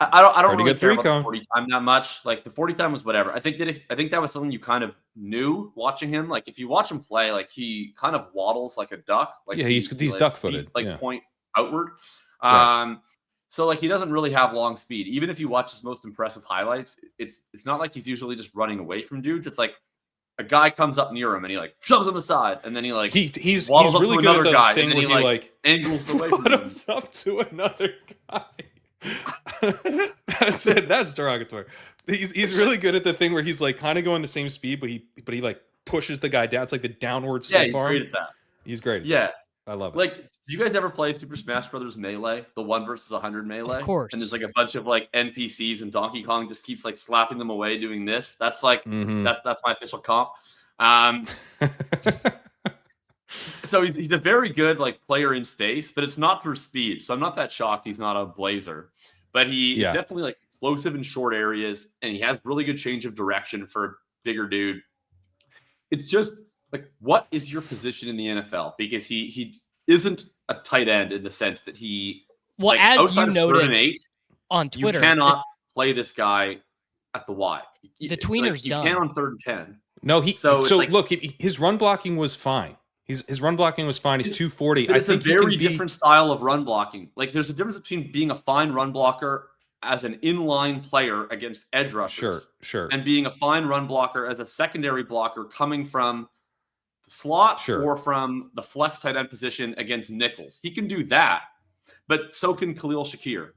C: I don't really care about the 40 time that much. Like the 40 time was whatever. I think that was something you kind of knew watching him. Like if you watch him play, like he kind of waddles like a duck. Like
D: he's duck footed.
C: Point outward.
D: Right.
C: So like he doesn't really have long speed. Even if you watch his most impressive highlights, it's not like he's usually just running away from dudes. It's like a guy comes up near him and he like shoves him aside, and then he like
D: he's really good at the
C: guy,
D: thing where he like
C: angles away from him.
D: Runs up to another guy. That's it. That's derogatory. He's really good at the thing where he's like kind of going the same speed, but he like pushes the guy down. It's like the downward step.
C: Yeah, he's great at that.
D: He's great. I love it.
C: Like, did you guys ever play Super Smash Brothers Melee, the 1 versus 100 Melee?
A: Of course.
C: And there's like a bunch of like NPCs, and Donkey Kong just keeps like slapping them away doing this. That's like that's my official comp. So he's a very good like player in space, but it's not through speed. So I'm not that shocked he's not a blazer, but he's definitely like explosive in short areas, and he has really good change of direction for a bigger dude. It's just like, what is your position in the NFL? Because he isn't a tight end in the sense that he
A: as you noted on Twitter,
C: you cannot play this guy at the Y.
A: The tweener's
C: you
A: done.
C: can on 3rd and 10.
D: No, look, his run blocking was fine. His run blocking was fine. He's 240.
C: It's a very different style of run blocking. Like there's a difference between being a fine run blocker as an inline player against edge rushers,
D: sure,
C: and being a fine run blocker as a secondary blocker coming from the slot or from the flex tight end position against nickels. He can do that, but so can Khalil Shakir.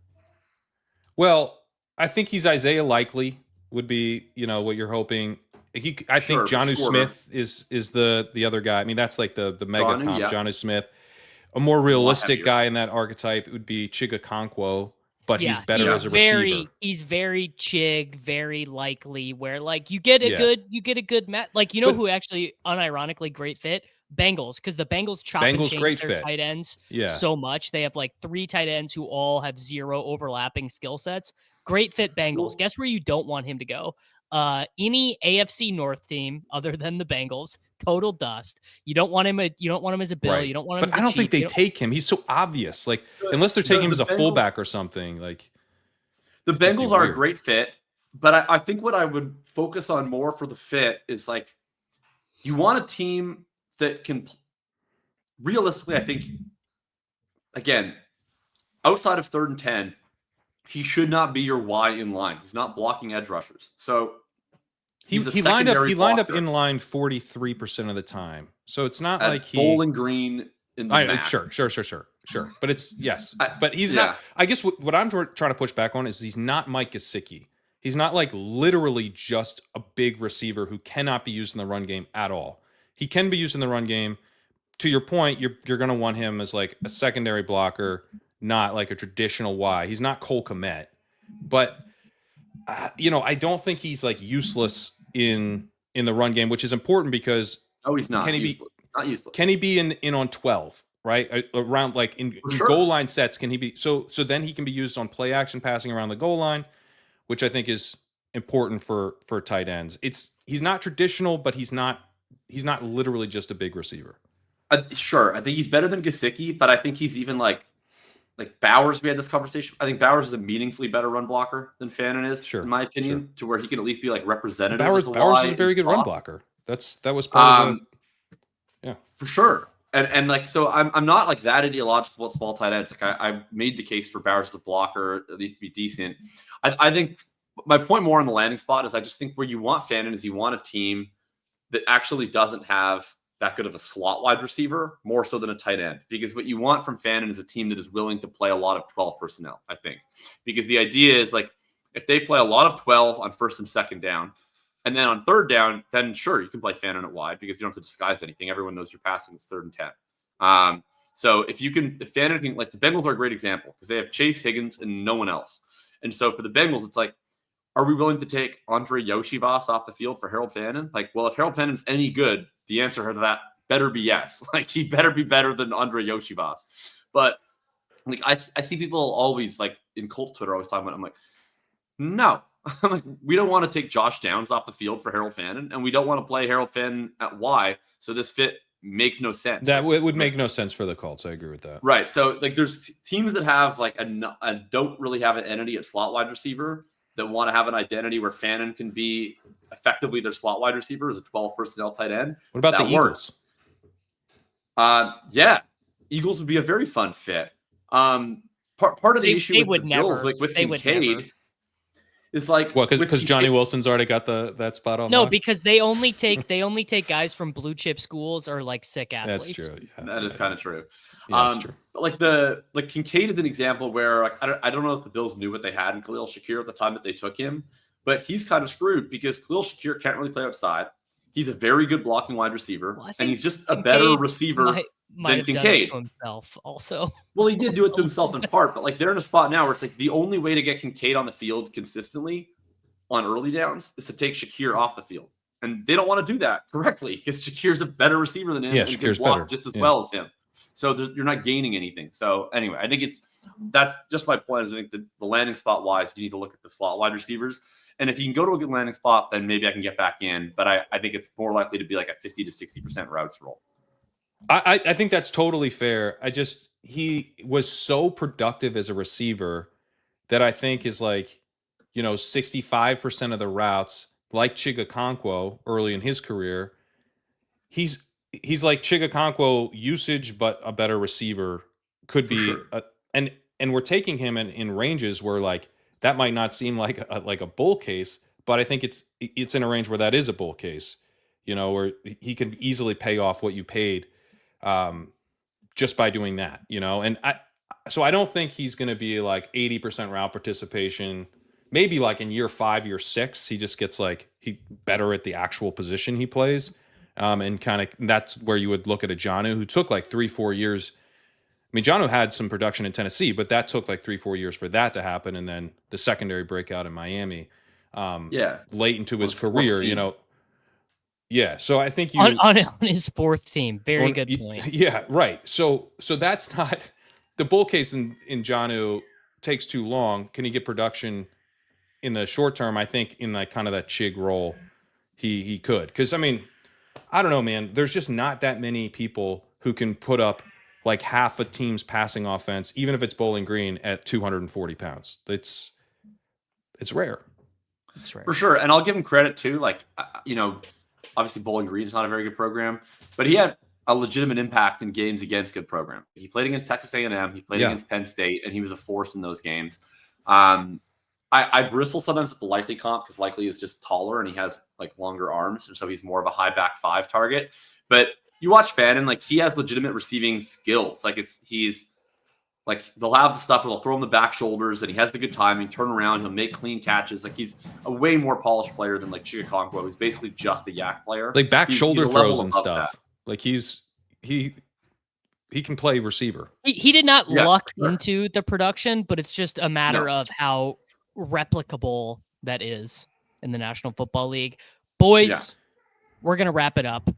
D: Well, I think he's Isaiah Likely would be, what you're hoping. I think Jonnu Smith is the other guy. I mean, that's like the mega comp. Jonnu Smith. A more realistic guy in that archetype would be Chigakonkwo, but he's better as a receiver.
A: He's very Chig, very Likely. Where like you get a good match. Like who actually unironically great fit? Bengals, because the Bengals chop and change their tight ends so much. They have like 3 tight ends who all have 0 overlapping skill sets. Great fit Bengals. Cool. Guess where you don't want him to go? Any AFC North team other than the Bengals, total dust. You don't want him as a Bill. Right. You don't want him.
D: But I don't think they take him. He's so obvious. Like unless they're taking him as a fullback or something. Like
C: the Bengals are a great fit, but I think what I would focus on more for the fit is like you want a team that can realistically. I think again, outside of 3rd and 10, he should not be your Y in line. He's not blocking edge rushers. So
D: he lined up in line 43% of the time. So it's not like
C: Bowling Green in the
D: sure. But it's but he's not. I guess what I'm trying to push back on is he's not Mike Gesicki. He's not like literally just a big receiver who cannot be used in the run game at all. He can be used in the run game. To your point, you're going to want him as like a secondary blocker, not like a traditional Y. He's not Cole Kmet, but I don't think he's like useless in the run game, which is important because
C: he's not. Can he be not useless?
D: Can he be in on 12, right? Around like in goal line sets? Can he be so then he can be used on play action passing around the goal line, which I think is important for tight ends. He's not traditional, but he's not literally just a big receiver.
C: Sure, I think he's better than Gesicki, but I think he's even like like Bowers, we had this conversation. I think Bowers is a meaningfully better run blocker than Fannin is,
D: Sure,
C: in my opinion,
D: sure.
C: to where he can at least be like representative.
D: Bowers
C: as
D: is a
C: in
D: very good run
C: slot.
D: blocker. That was part of the yeah,
C: for sure. And like, so I'm not like that ideological about small tight ends. Like I made the case for Bowers as a blocker, at least to be decent. I think my point more on the landing spot is I just think where you want Fannin is you want a team that actually doesn't have that good of a slot wide receiver, more so than a tight end. Because what you want from Fannin is a team that is willing to play a lot of 12 personnel, I think. Because the idea is like, if they play a lot of 12 on first and second down, and then on third down, then sure, you can play Fannin at wide because you don't have to disguise anything. Everyone knows you're passing. It's 3rd and 10. So if Fannin can, like the Bengals are a great example because they have Chase, Higgins, and no one else. And so for the Bengals, it's like, are we willing to take Andre Yoshivas off the field for Harold Fannin? Like, well, if Harold Fannin's any good, the answer to that better be yes. Like, he better be better than Andre Yoshivas. But like, I see people always like in Colts Twitter always talking about it. I'm like, no. I'm like, we don't want to take Josh Downs off the field for Harold Fannin, and we don't want to play Harold Fannin at Y. So this fit makes no sense.
D: That would make no sense for the Colts. I agree with that.
C: Right. So like, there's teams that have like don't really have an entity at slot wide receiver that want to have an identity where Fannin can be effectively their slot wide receiver as a 12 personnel tight end.
D: What about the Eagles?
C: Yeah, Eagles would be a very fun fit. Part of the issue with the Bills, like with Kincaid, is like,
D: well, because Johnny Wilson's already got that spot on.
A: No, because they only take guys from blue chip schools or like sick athletes.
D: That's true. Yeah,
C: that is kind of true.
D: Yeah, that's true.
C: But like Kincaid is an example where like, I don't know if the Bills knew what they had in Khalil Shakir at the time that they took him, but he's kind of screwed because Khalil Shakir can't really play outside. He's a very good blocking wide receiver, and he's just a better receiver than Kincaid.
A: Done it to himself also.
C: Well, he did do it to himself in part, but like they're in a spot now where it's like the only way to get Kincaid on the field consistently on early downs is to take Shakir off the field. And they don't want to do that correctly because Shakir's a better receiver than him and can block just as well as him. So you're not gaining anything. So anyway, I think that's just my point. Is I think the landing spot wise, you need to look at the slot wide receivers. And if you can go to a good landing spot, then maybe I can get back in. But I think it's more likely to be like a 50 to 60% routes roll.
D: I think that's totally fair. He was so productive as a receiver that I think is like, 65% of the routes, like Chigakonkwo early in his career, he's like Chigakonkwo usage, but a better receiver could be. Sure. And we're taking him in ranges where like that might not seem like a bull case, but I think it's in a range where that is a bull case, where he can easily pay off what you paid just by doing that, and I don't think he's going to be like 80% route participation. Maybe like in year 5, year 6, he just gets like he better at the actual position he plays. And kind of that's where you would look at a Jonnu who took like 3-4 years. I mean, Jonnu had some production in Tennessee, but that took like 3-4 years for that to happen. And then the secondary breakout in Miami, late into his career, Yeah. So I think
A: on his 4th team, very good point.
D: Yeah. Right. So that's not the bull case in Jonnu takes too long. Can he get production in the short term? I think in like kind of that Chig role, he could. Because I mean, I don't know, man. There's just not that many people who can put up like half a team's passing offense, even if it's Bowling Green, at 240 pounds. It's rare.
A: It's rare
C: for sure. And I'll give him credit too. Like obviously Bowling Green is not a very good program, but he had a legitimate impact in games against good programs. He played against Texas A&M. He played against Penn State, and he was a force in those games. I bristle sometimes at the Likely comp because Likely is just taller and he has like longer arms, and so he's more of a high back 5 target. But you watch Fannin, like he has legitimate receiving skills. Like he's like they'll have the stuff where they'll throw him the back shoulders, and he has the good timing, turn around, he'll make clean catches. Like he's a way more polished player than like Chigakonkwo, who's basically just a yak player.
D: Like back shoulder throws and stuff. That. Like he can play receiver.
A: He did not luck into the production, but it's just a matter of how replicable that is in the National Football League. Boys, we're going to wrap it up.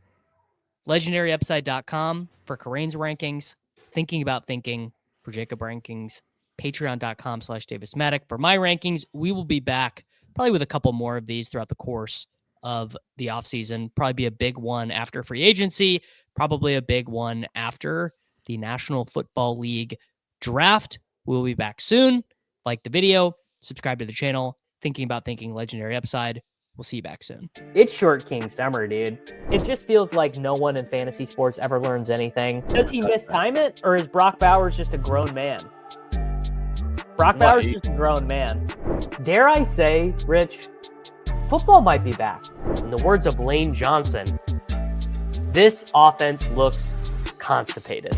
A: LegendaryUpside.com for Karane's rankings, Thinking About Thinking for Jakob rankings, Patreon.com/DavisMattic for my rankings. We will be back probably with a couple more of these throughout the course of the offseason. Probably be a big one after free agency, probably a big one after the National Football League draft. We'll be back soon. Like the video, subscribe to the channel. Thinking about thinking legendary upside. We'll see you back soon.
B: It's Short King Summer, dude. It just feels like no one in fantasy sports ever learns anything. Does he mistime it, or is Brock Bowers just a grown man? Brock Bowers is just a grown man. Dare I say, Rich, football might be back. In the words of Lane Johnson, this offense looks constipated.